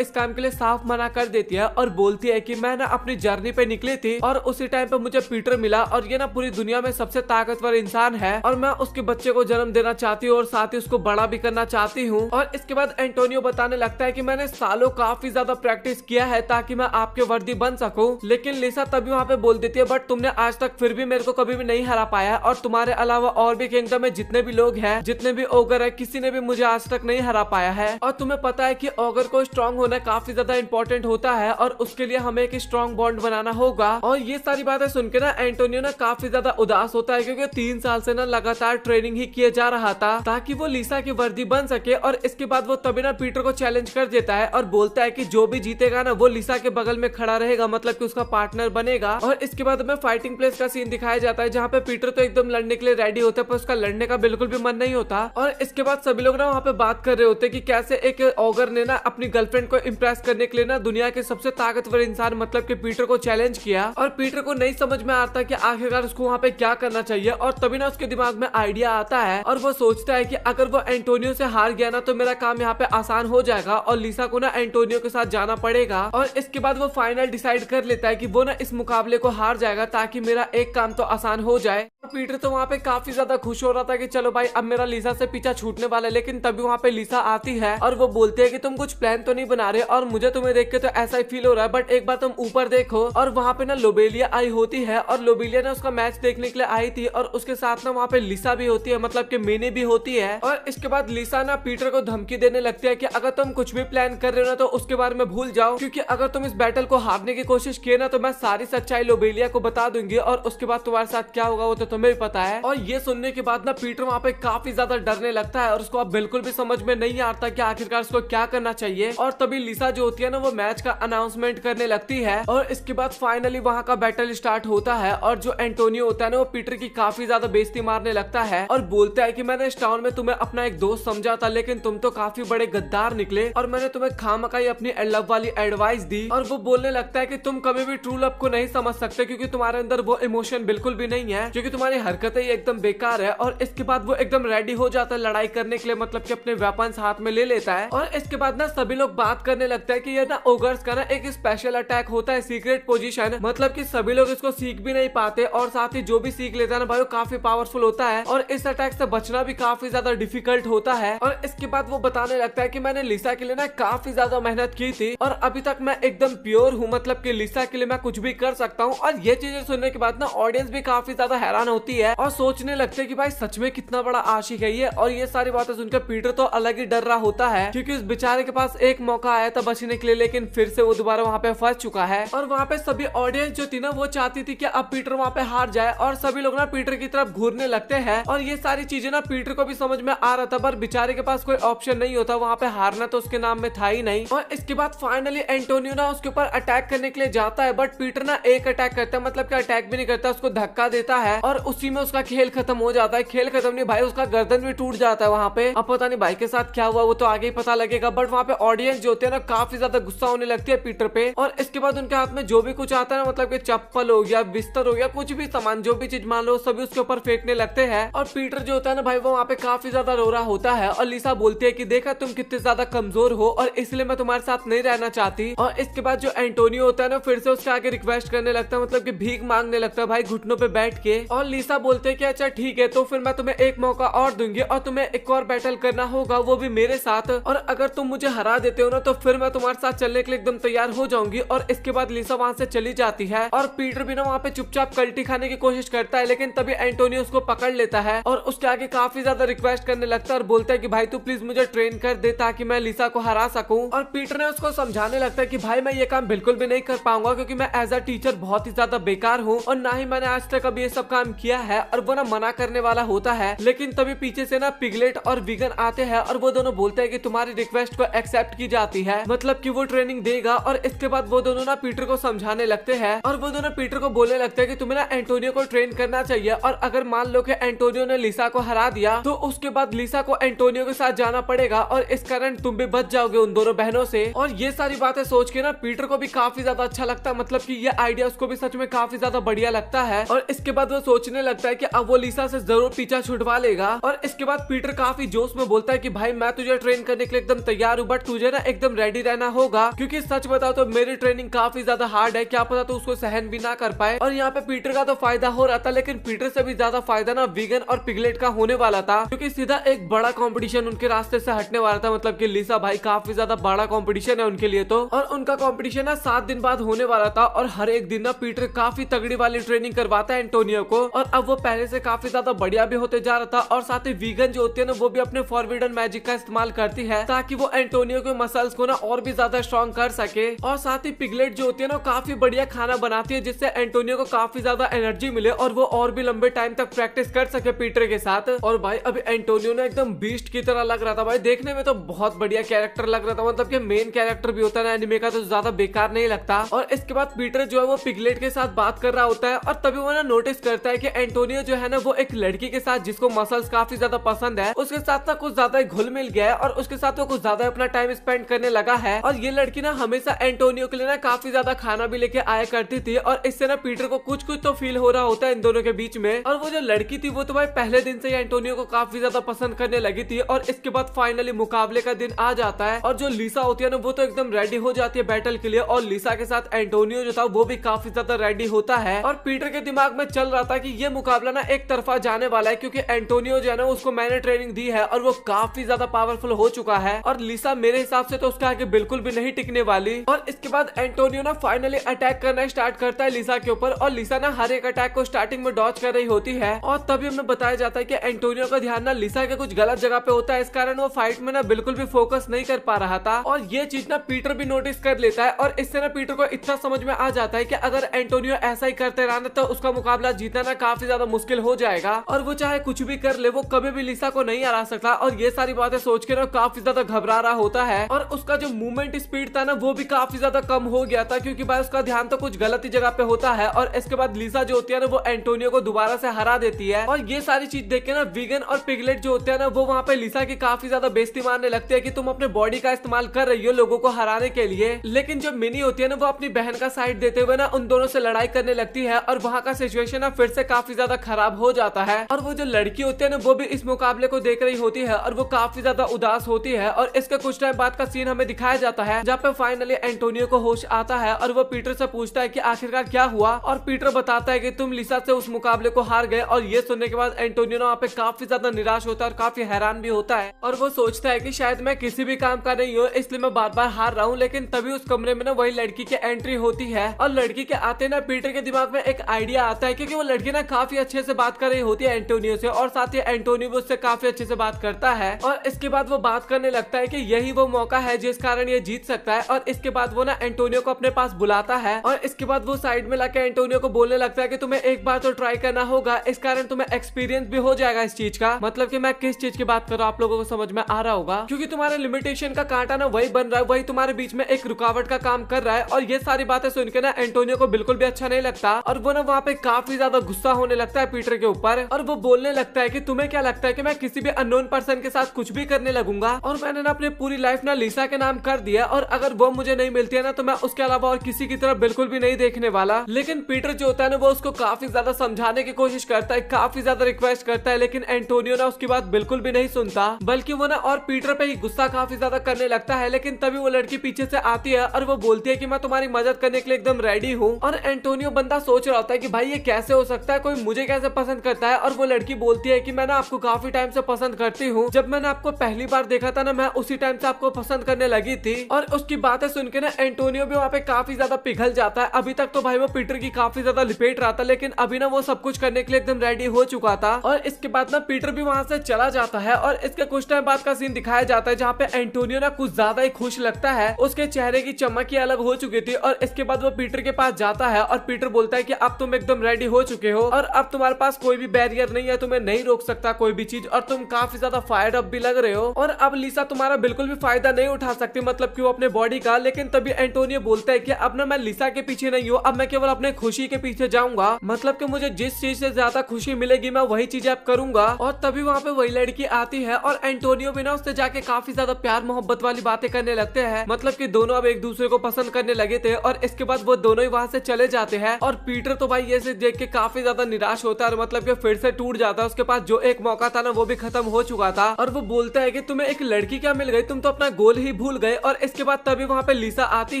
इस काम के लिए साफ मना कर देती है और बोलती है कि मैं ना अपनी जर्नी पे निकली थी और उसी टाइम पे मुझे पीटर मिला और ये ना पूरी दुनिया में सबसे ताकतवर इंसान है और मैं उसके बच्चे को जन्म देना चाहती हूँ और साथ ही उसको बड़ा भी करना चाहती हूँ। और इसके बाद एंटोनियो बताने लगता है कि मैंने सालों काफी ज्यादा प्रैक्टिस किया है ताकि मैं आपके वर्दी बन सकूं। लेकिन लिसा तभी वहाँ पे बोल देती है बट तुमने आज तक फिर भी मेरे को कभी भी नहीं हरा पाया और तुम्हारे अलावा और भी किंगडम में जितने भी लोग हैं, जितने भी ओगर है, किसी ने भी मुझे आज तक नहीं हरा पाया है। और तुम्हें पता है कि ओगर को स्ट्रॉन्ग होना काफी ज्यादा इंपॉर्टेंट होता है और उसके लिए हमें एक स्ट्रॉन्ग बॉन्ड बनाना होगा। और ये सारी बातें सुनकर ना एंटोनियो ना काफी ज्यादा उदास होता है, क्योंकि 3 साल से ना लगातार ट्रेनिंग ही किया जा रहा था ताकि वो लिसा की वर्दी बन सके। और इसके बाद वो तभी ना पीटर को चैलेंज कर देता है और बोलता है कि जो भी जीतेगा ना वो लिसा के बगल में खड़ा रहेगा, मतलब कि उसका पार्टनर बनेगा। और इसके बाद में फाइटिंग प्लेस का सीन दिखाया जाता है जहाँ पे पीटर तो एकदम लड़ने के लिए रेडी होता है पर उसका लड़ने का बिल्कुल भी मन नहीं होता। और इसके बाद सभी लोग ना वहाँ पे बात कर रहे होते हैं कि कैसे एक ऑगर ने ना अपनी गर्लफ्रेंड को इम्प्रेस करने के लिए ना दुनिया के सबसे ताकतवर इंसान मतलब कि पीटर को चैलेंज किया और पीटर को नहीं समझ में आता कि आखिरकार उसको वहाँ पे क्या करना चाहिए। और तभी ना उसके दिमाग में आइडिया आता है और वो सोचता है कि अगर वो एंटोनियो से हार गया ना तो मेरा काम यहाँ पे आसान हो जाएगा और लिसा को ना एंटोनियो के साथ जाना पड़ेगा। और इसके बाद वो फाइनल डिसाइड कर लेता है कि वो ना इस मुकाबले को हार जाएगा ताकि मेरा एक काम तो आसान हो जाए। पीटर तो वहाँ पे काफी ज्यादा खुश हो रहा था कि चलो भाई अब मेरा लिसा से पीछा छूटने वाला है। लेकिन तभी वहाँ पे लिसा आती है और वो बोलते है कि तुम कुछ प्लान तो नहीं बना रहे और मुझे तुम्हें देख के तो ऐसा ही फील हो रहा है, बट एक बार तुम ऊपर देखो। और वहाँ पे ना लोबेलिया आई होती है और लोबेलिया ने उसका मैच देखने के लिए आई थी और उसके साथ ना वहाँ पे लिसा भी होती है, मतलब कि मैंने भी होती है। और इसके बाद लिसा ना पीटर को धमकी देने लगती है कि अगर तुम कुछ भी प्लान कर रहे हो ना तो उसके बारे में भूल जाओ, क्योंकि अगर तुम इस बैटल को हारने की कोशिश किए ना तो मैं सारी सच्चाई लोबेलिया को बता दूंगी और उसके बाद तुम्हारे साथ क्या होगा वो तो तुम्हें भी पता है। और ये सुनने के बाद ना पीटर वहाँ पे काफी ज्यादा डरने लगता है और उसको अब बिल्कुल भी समझ में नहीं आता कि आखिरकार उसको क्या करना चाहिए। और तभी लिसा जो होती है ना वो मैच का अनाउंसमेंट करने लगती है और इसके बाद फाइनली वहाँ का बैटल स्टार्ट होता है और जो एंटोनियो होता है ना वो पीटर की काफी ज्यादा बेइज्जती मारने लगता है और बोलता है कि मैंने इस टाउन में तुम्हें अपना एक दोस्त समझा था लेकिन तुम तो काफी बड़े गद्दार निकले और मैंने तुम्हें खामखाई अपनी लव वाली एडवाइस दी। और वो बोलने लगता है कि तुम कभी भी ट्रू लव को नहीं समझ सकते क्योंकि तुम्हारे अंदर वो इमोशन बिल्कुल भी नहीं है, क्योंकि तुम्हारी हरकतें एकदम बेकार है। और इसके बाद वो एकदम रेडी हो जाता है लड़ाई करने के लिए, मतलब कि अपने वेपन्स हाथ में ले लेता है। और इसके बाद ना सभी लोग बात करने लगता है कि ये ना ओगर्स का ना एक स्पेशल अटैक होता है, सीक्रेट पोजीशन, मतलब कि सभी लोग इसको सीख भी नहीं पाते और साथ ही जो भी सीख लेता है ना भाई वो काफी पावरफुल होता है और इस अटैक से बचना भी काफी ज्यादा डिफिकल्ट होता है। और इसके बाद वो बताने लगता है कि मैंने लिसा के लिए ना काफी ज्यादा मेहनत की थी और अभी तक मैं एकदम प्योर हूँ, मतलब कि लिसा के लिए मैं कुछ भी कर सकता हूँ। और ये चीजें सुनने के बाद ना ऑडियंस भी काफी ज्यादा हैरान होती है और सोचने लगते हैं कि भाई सच में कितना बड़ा आशिक है ये। और ये सारी बातें सुनकर पीटर तो अलग ही डर रहा होता है क्योंकि उस बेचारे के पास एक मौका आया था बचने के लिए, लेकिन फिर से वो दोबारा वहाँ पे फंस चुका है। और वहाँ पे सभी ऑडियंस जो थी ना वो चाहती थी कि अब पीटर वहाँ पे हार जाए और सभी लोग ना पीटर की तरफ घूरने लगते हैं। और ये सारी चीजें ना पीटर को भी समझ में आ रहा था पर बेचारे के पास कोई ऑप्शन नहीं होता, वहाँ पे हारना तो उसके नाम में था ही नहीं। और इसके बाद फाइनली एंटोनियो ना उसके ऊपर अटैक करने के लिए जाता है बट पीटर ना एक अटैक करता है, मतलब कि अटैक भी नहीं करता, उसको धक्का देता है और उसी में उसका खेल खत्म हो जाता है। खेल खत्म नहीं भाई, उसका गर्दन भी टूट जाता है वहाँ पे। अब पता नहीं भाई के साथ क्या हुआ वो तो आगे ही पता लगेगा, बट वहाँ पे ऑडियंस जो होते हैं ना काफी ज्यादा गुस्सा होने लगती है पीटर पे। और इसके बाद उनके हाथ में जो भी कुछ आता है ना, मतलब कि चप्पल हो गया, बिस्तर हो गया, कुछ भी सामान जो भी चीज मान लो सभी उसके ऊपर फेंकने लगते हैं। और पीटर जो होता है ना भाई वो वहाँ पे काफी ज्यादा रो रहा होता है और लिसा बोलती है कि देखा तुम कितने ज्यादा कमजोर हो और इसलिए मैं तुम्हारे साथ नहीं रहना चाहती। और इसके बाद जो एंटोनियो होता है ना फिर से उसके आगे रिक्वेस्ट करने लगता है, मतलब कि भीख मांगने लगता है भाई घुटनों पे बैठ के। और लिसा बोलते है कि अच्छा ठीक है तो फिर मैं तुम्हें एक मौका और दूंगी और तुम्हें एक और बैटल करना होगा वो भी मेरे साथ, और अगर तुम मुझे हरा देते हो ना तो फिर मैं तुम्हारे साथ चलने के लिए एकदम तैयार हो जाऊंगी। और इसके बाद लिसा वहां से चली जाती है और पीटर भी ना वहाँ पे चुपचाप कल्टी खाने की कोशिश करता है, लेकिन तभी एंटोनियो उसको पकड़ लेता है और उसके आगे काफी ज्यादा रिक्वेस्ट करने लगता है और बोलता है कि भाई तू प्लीज मुझे ट्रेन कर दे ताकि मैं लिसा को हरा सकूं। और पीटर ने उसको समझाने लगता है कि भाई मैं ये काम बिल्कुल भी नहीं कर पाऊंगा क्योंकि मैं एज अ टीचर बहुत ही ज्यादा बेकार हूँ और ना ही मैंने आज तक अभी ये सब काम किया है। और वो ना मना करने वाला होता है, लेकिन तभी पीछे से ना पिगलेट और वीगन आते हैं और वो दोनों बोलते हैं कि तुम्हारी रिक्वेस्ट को एक्सेप्ट की जाती है, मतलब कि वो ट्रेनिंग देगा। और इसके बाद वो दोनों ना पीटर को समझाने लगते हैं और वो दोनों पीटर को बोलने लगते हैं कि तुम्हें ना एंटोनियो को ट्रेन करना चाहिए और अगर मान लो कि एंटोनियो ने लिसा को हरा दिया तो उसके बाद लिसा को एंटोनियो के साथ जाना पड़ेगा और इस कारण तुम भी बच जाओगे उन दोनों बहनों से। और ये सारी बातें सोच के ना पीटर को भी काफी ज्यादा अच्छा लगता है, मतलब कि ये आइडिया उसको भी सच में काफी ज्यादा बढ़िया लगता है। और इसके बाद वो सोचने लगता है कि अब वो लिसा से जरूर पीछा छुड़वा लेगा। और इसके बाद पीटर काफी जोश में बोलता है कि भाई मैं तुझे ट्रेन करने के लिए एकदम तैयार हूँ, बट तुझे ना एकदम रेडी रहना होगा क्योंकि सच बताओ तो मेरी ट्रेनिंग काफी ज्यादा हार्ड है, क्या पता तो उसको सहन भी ना कर पाए। और यहाँ पे पीटर का तो फायदा हो रहा था, लेकिन पीटर से भी ज्यादा फायदा ना वीगन और पिगलेट का होने वाला था क्योंकि सीधा एक बड़ा कंपटीशन उनके रास्ते से हटने वाला था, मतलब कि लिसा भाई काफी ज्यादा बड़ा कंपटीशन है उनके लिए तो। और उनका कंपटीशन ना 7 दिन बाद होने वाला था और हर एक दिन ना पीटर काफी तगड़ी वाली ट्रेनिंग करवाता है एंटोनियो को। और अब वो पहले से काफी ज्यादा बढ़िया भी होते जा रहा था और साथ ही वीगन जो होती है ना वो भी अपने फॉरबिडन मैजिक का इस्तेमाल करती है ताकि वो एंटोनियो के मसल्स को ना और भी ज्यादा स्ट्रॉन्ग कर सके। और साथ ही पिगलेट जो होती है ना काफी बढ़िया खाना बनाती है जिससे एंटोनियो को काफी ज्यादा एनर्जी मिले और वो और भी लंबे टाइम तक प्रैक्टिस कर सके पीटर के साथ। और भाई अभी एंटोनियो ने एकदम बीस्ट की तरह लग रहा था भाई, देखने में तो बहुत बढ़िया कैरेक्टर लग रहा था, मतलब कि मेन कैरेक्टर भी होता है ना एनिमे का तो ज्यादा बेकार नहीं लगता। और इसके बाद पीटर जो है वो पिगलेट के साथ बात कर रहा होता है और तभी वो ना नोटिस करता है कि एंटोनियो जो है ना वो एक लड़की के साथ जिसको मसल्स काफी ज्यादा पसंद है उसके साथ ना कुछ ज्यादा घुल मिल गया है और उसके साथ वो कुछ ज्यादा अपना टाइम स्पेंड करने लगा है। और ये लड़की ना हमेशा एंटोनियो के लिए ना काफी ज्यादा खाना भी लेके आया करती थी और इससे ना पीटर को कुछ कुछ तो फील हो रहा होता है इन दोनों के बीच में। और वो जो लड़की थी वो तो भाई पहले दिन से ही एंटोनियो को काफी ज्यादा पसंद करने लगी थी। और इसके बाद फाइनली मुकाबले का दिन आ जाता है और जो लिसा होती है ना वो तो एकदम रेडी हो जाती है बैटल के लिए और लिसा के साथ एंटोनियो जो था वो भी काफी ज्यादा रेडी होता है। और पीटर के दिमाग में चल रहा था कि ये मुकाबला ना एक तरफा जाने वाला है क्योंकि एंटोनियो जो है ना उसको मैंने ट्रेनिंग दी है और वो काफी ज्यादा पावरफुल हो चुका है और लिसा मेरे हिसाब से तो उसके आगे बिल्कुल भी नहीं टिकने वाली। और इसके बाद एंटोनियो ना फाइनली अटैक करना स्टार्ट करता है लिसा के ऊपर और लिसा ना हर एक अटैक को स्टार्टिंग में डॉज कर रही होती है। और तभी हमें बताया जाता है कि एंटोनियो का ध्यान ना लिसा के कुछ गलत जगह पे होता है, इस कारण वो फाइट में ना बिल्कुल भी फोकस नहीं कर पा रहा था। और ये चीज ना पीटर भी नोटिस कर लेता है और इससे ना पीटर को इतना समझ में आ जाता है कि अगर एंटोनियो ऐसा ही करते रहा तो उसका मुकाबला जीतना ना काफी ज्यादा मुश्किल हो जाएगा और वो चाहे कुछ भी कर ले वो कभी भी लिसा को नहीं हरा सकता। और ये सारी बातें सोच के ना काफी ज्यादा घबरा रहा होता है और उसका जो मूवमेंट स्पीड था ना वो भी काफी ज्यादा कम हो गया था क्योंकि भाई उसका ध्यान तो कुछ गलत ही जगह पे होता है। और इसके बाद लिसा जो होती है ना वो एंटोनियो को दोबारा से हरा देती है। और ये सारी चीज देख के ना वीगन और पिगलेट जो होते हैं ना वो वहाँ पे लिसा की काफी ज्यादा बेइज्जती मारने लगते हैं कि तुम अपने बॉडी का इस्तेमाल कर रही हो लोगों को हराने के लिए। लेकिन जो मिनी होती है ना वो अपनी बहन का साइड देते हुए ना उन दोनों से लड़ाई करने लगती है और वहाँ का सिचुएशन ना फिर से काफी ज्यादा खराब हो जाता है। और वो जो लड़की होती है ना वो भी इस मुकाबले को देख रही होती है और वो काफी ज्यादा उदास होती है। और इसके कुछ टाइम बाद का सीन हमें दिखाया जाता है जहाँ पे फाइनली एंटोनियो को होश आता है और वो पीटर से पूछता है कि आखिरकार क्या हुआ। और पीटर बताता है कि तुम लिसा से उस मुकाबले को हार गए। और ये सुनने के बाद एंटोनियो वहाँ पे काफी ज्यादा निराश होता है और काफी हैरान भी होता है और वो सोचता है कि शायद मैं किसी भी काम का नहीं हूँ इसलिए मैं बार बार हार रहा हूँ। लेकिन तभी उस कमरे में ना वही लड़की की एंट्री होती है और लड़की के आते ना पीटर के दिमाग में एक आइडिया आता है क्योंकि वो लड़की ना काफी अच्छे से बात कर रही होती है एंटोनियो से और साथ ही एंटोनियो भी उससे काफी अच्छे से बात करता है। और इसके बाद वो बात करने लगता है कि यही वो मौका है जिस कारण ये जीत सकता है। और इसके बाद वो ना एंटोनियो को अपने पास बुलाता है और इसके बाद वो साइड में लाके एंटोनियो को बोलने लगता है कि तुम्हें एक बार तो ट्राई करना होगा, इस कारण तुम्हें एक्सपीरियंस भी हो जाएगा इस चीज का। मतलब कि मैं किस चीज की बात कर रहा हूँ आप लोगों को समझ में आ रहा होगा क्योंकि तुम्हारे लिमिटेशन का कांटा ना वही बन रहा है, वही तुम्हारे बीच में एक रुकावट का काम कर रहा है। और ये सारी बातें सुन के ना एंटोनियो को बिल्कुल भी अच्छा नहीं लगता और वो ना वहाँ पे काफी ज्यादा गुस्सा होने लगता है पीटर के ऊपर और वो बोलने लगता है कि तुम्हें क्या लगता है कि मैं किसी भी अननोन पर्सन के साथ कुछ भी करने लगूंगा और मैंने ना अपनी पूरी लाइफ ना लिसा के नाम कर दिया और अगर वो मुझे नहीं मिलती है ना तो मैं उसके अलावा और किसी की तरफ बिल्कुल भी नहीं देखने वाला। लेकिन पीटर जो होता है ना वो उसको काफी ज्यादा समझाने की कोशिश करता है, काफी ज्यादा रिक्वेस्ट करता है, लेकिन एंटोनियो ना उसकी बात बिल्कुल भी नहीं सुनता बल्कि वो ना और पीटर पे ही गुस्सा काफी ज्यादा करने लगता है। लेकिन तभी वो लड़की पीछे से आती है और वो बोलती है कि मैं तुम्हारी मदद करने के लिए एकदम रेडी हूँ। और एंटोनियो बंदा सोच रहा होता है कि भाई ये कैसे हो सकता है, कोई मुझे कैसे पसंद करता है। और वो लड़की बोलती है कि मैं ना आपको काफी टाइम से पसंद करती हूँ, जब मैंने आपको पहली बार देखा था ना मैं उसी टाइम से आपको पसंद करने लगी थी। और उसकी बातें सुन के ना एंटोनियो भी वहाँ पे काफी ज्यादा पिघल जाता है। अभी तक तो भाई वो पीटर की काफी ज्यादा लिपेट रहा था, लेकिन अभी ना वो सब कुछ करने के लिए एकदम रेडी हो चुका था। और इसके बाद ना पीटर भी वहां से चला जाता है और इसके कुछ टाइम बाद का सीन दिखाया जाता है जहाँ पे एंटोनियो ना कुछ ज्यादा ही खुश लगता है। उसके चेहरे की चमक ही अलग हो चुकी थी और इसके बाद वो पीटर के पास जाता है और पीटर बोलता है कि अब तुम एकदम रेडी हो चुके हो और अब तुम्हारे पास कोई भी बैरियर नहीं है, तुम्हें नहीं रोक सकता कोई भी चीज, और तुम काफी ज्यादा फायर्ड अप भी लग रहे हो और अब लिसा तुम्हारा बिल्कुल भी फायदा नहीं उठा सकती, मतलब कि वो अपने बॉडी का। लेकिन तभी एंटोनियो बोलता है कि अब ना मैं लिसा के पीछे नहीं हूँ, अब मैं केवल अपने खुशी के पीछे जाऊंगा, मतलब कि मुझे जिस चीज से ज्यादा खुशी मिलेगी मैं वही चीज अब करूंगा। और तभी वहाँ पे वही लड़की आती है और एंटोनियो भी ना उससे जाके काफी ज्यादा प्यार मोहब्बत वाली बातें करने लगते हैं, मतलब कि दोनों अब एक दूसरे को पसंद करने लगे थे। और इसके बाद वो दोनों ही वहाँ से चले जाते हैं और पीटर तो भाई ये से देख के काफी ज्यादा निराश होता है और मतलब कि फिर से टूट जाता है। उसके पास जो एक मौका था ना वो भी खत्म हो चुका था और वो बोलता है कि तुम्हें एक लड़की क्या मिल गई, तुम तो अपना गोल ही भूल गए। और इसके बाद तभी वहाँ पे लिसा आती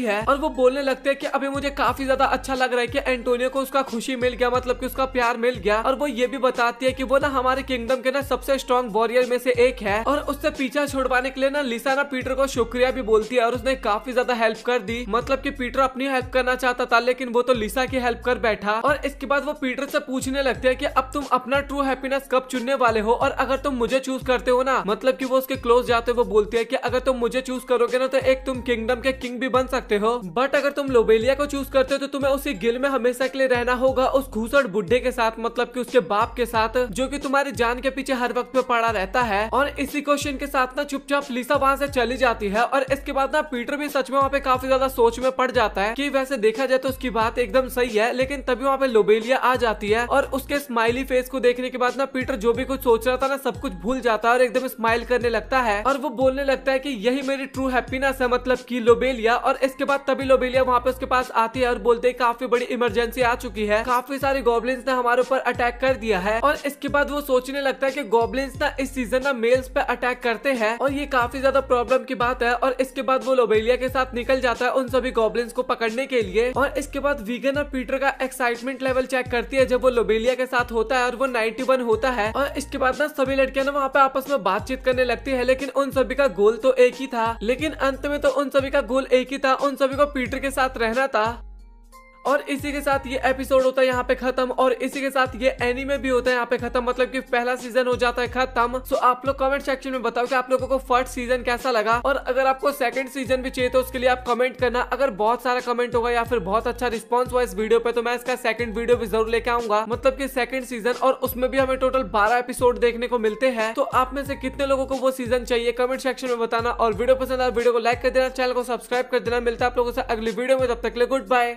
है और वो बोलने लगते हैं कि अभी मुझे काफी ज्यादा अच्छा लग रहा है कि एंटोनियो को उसका खुशी मिल गया, मतलब कि उसका प्यार मिल गया। और वो ये भी बताती है कि वो ना हमारे किंगडम के ना सबसे स्ट्रॉन्ग वॉरियर में से एक है और उससे पीछा छुड़वाने के लिए ना लिसा ना पीटर को शुक्रिया भी बोलती है और उसने काफी ज्यादा हेल्प कर दी, मतलब कि पीटर अपनी हेल्प करना चाहता था लेकिन वो तो लिसा की हेल्प कर बैठा। और इसके बाद वो पीटर से पूछने लगते हैं कि अब तुम अपना ट्रू हैप्पीनेस कब चुनने वाले हो और अगर तुम मुझे चूज करते हो ना, मतलब कि वो उसके क्लोज जाते वो बोलती है कि अगर तुम मुझे चूज करोगे ना तो एक तुम किंगडम के किंग भी बन सकते हो, बट अगर तुम लोबेलिया को चूज करते हो तो तुम्हें उसी गिल में हमेशा के लिए रहना होगा उस घूसड़ बुड्ढे के साथ, मतलब कि उसके बाप के साथ जो कि तुम्हारी जान के पीछे हर वक्त पे पड़ा रहता है। और इसी क्वेश्चन के साथ ना चुपचाप लिसा वहां से चली जाती है और इसके बाद ना पीटर भी सच में वहाँ पे काफी ज्यादा सोच में पड़ जाता है कि वैसे देखा जाए तो उसकी बात एकदम सही है। लेकिन तभी वहाँ पे लोबेलिया आ जाती है और उसके स्माइली फेस को देखने के बाद ना पीटर जो भी कुछ सोच रहा था ना सब कुछ भूल जाता है और एकदम स्माइल करने लगता है और वो बोलने लगता है कि यही मेरी ट्रू हैप्पीनेस है, मतलब कि लोबेलिया। और इसके बाद तभी लोबेलिया वहाँ पे उसके पास आती है और बोलते हैं काफी बड़ी इमरजेंसी आ चुकी है, काफी सारे गॉब्लिन्स ने हमारे ऊपर अटैक कर दिया है। और इसके बाद वो सोचने लगता है कि गॉब्लिन्स ना इस सीजन ना मेल्स पे अटैक करते हैं और ये काफी ज्यादा प्रॉब्लम की बात है। और इसके बाद वो लोबेलिया के साथ निकल जाता है उन सभी गॉब्लिन्स को पकड़ने के लिए। और इसके बाद वीगन और पीटर का एक्साइटमेंट लेवल चेक करती है जब वो लोबेलिया के साथ होता है और वो 91 होता है। और इसके बाद ना सभी लड़कियां ना वहाँ पे आपस में बातचीत करने लगती है, लेकिन उन सभी का गोल तो एक ही था, लेकिन अंत में तो उन सभी का गोल एक ही था, उन सभी को पीटर के साथ रहना था। और इसी के साथ ये एपिसोड होता है यहाँ पे खत्म और इसी के साथ ये एनीमे भी होता है यहाँ पे खत्म, मतलब कि पहला सीजन हो जाता है खत्म। सो आप लोग कमेंट सेक्शन में बताओ कि आप लोगों को फर्स्ट सीजन कैसा लगा और अगर आपको सेकंड सीजन भी चाहिए तो उसके लिए आप कमेंट करना। अगर बहुत सारा कमेंट होगा या फिर बहुत अच्छा रिस्पॉन्स हुआ इस वीडियो पे तो मैं इसका सेकंड वीडियो भी जरूर लेके आऊंगा, मतलब कि सेकंड सीजन, और उसमें भी हमें टोटल 12 एपिसोड देखने को मिलते हैं। तो आप में से कितने लोगों को वो सीजन चाहिए कमेंट सेक्शन में बताना और वीडियो पसंद आया वीडियो को लाइक कर देना, चैनल को सब्सक्राइब कर देना। मिलता है आप लोगों से अगली वीडियो में, तब तक के लिए गुड बाय।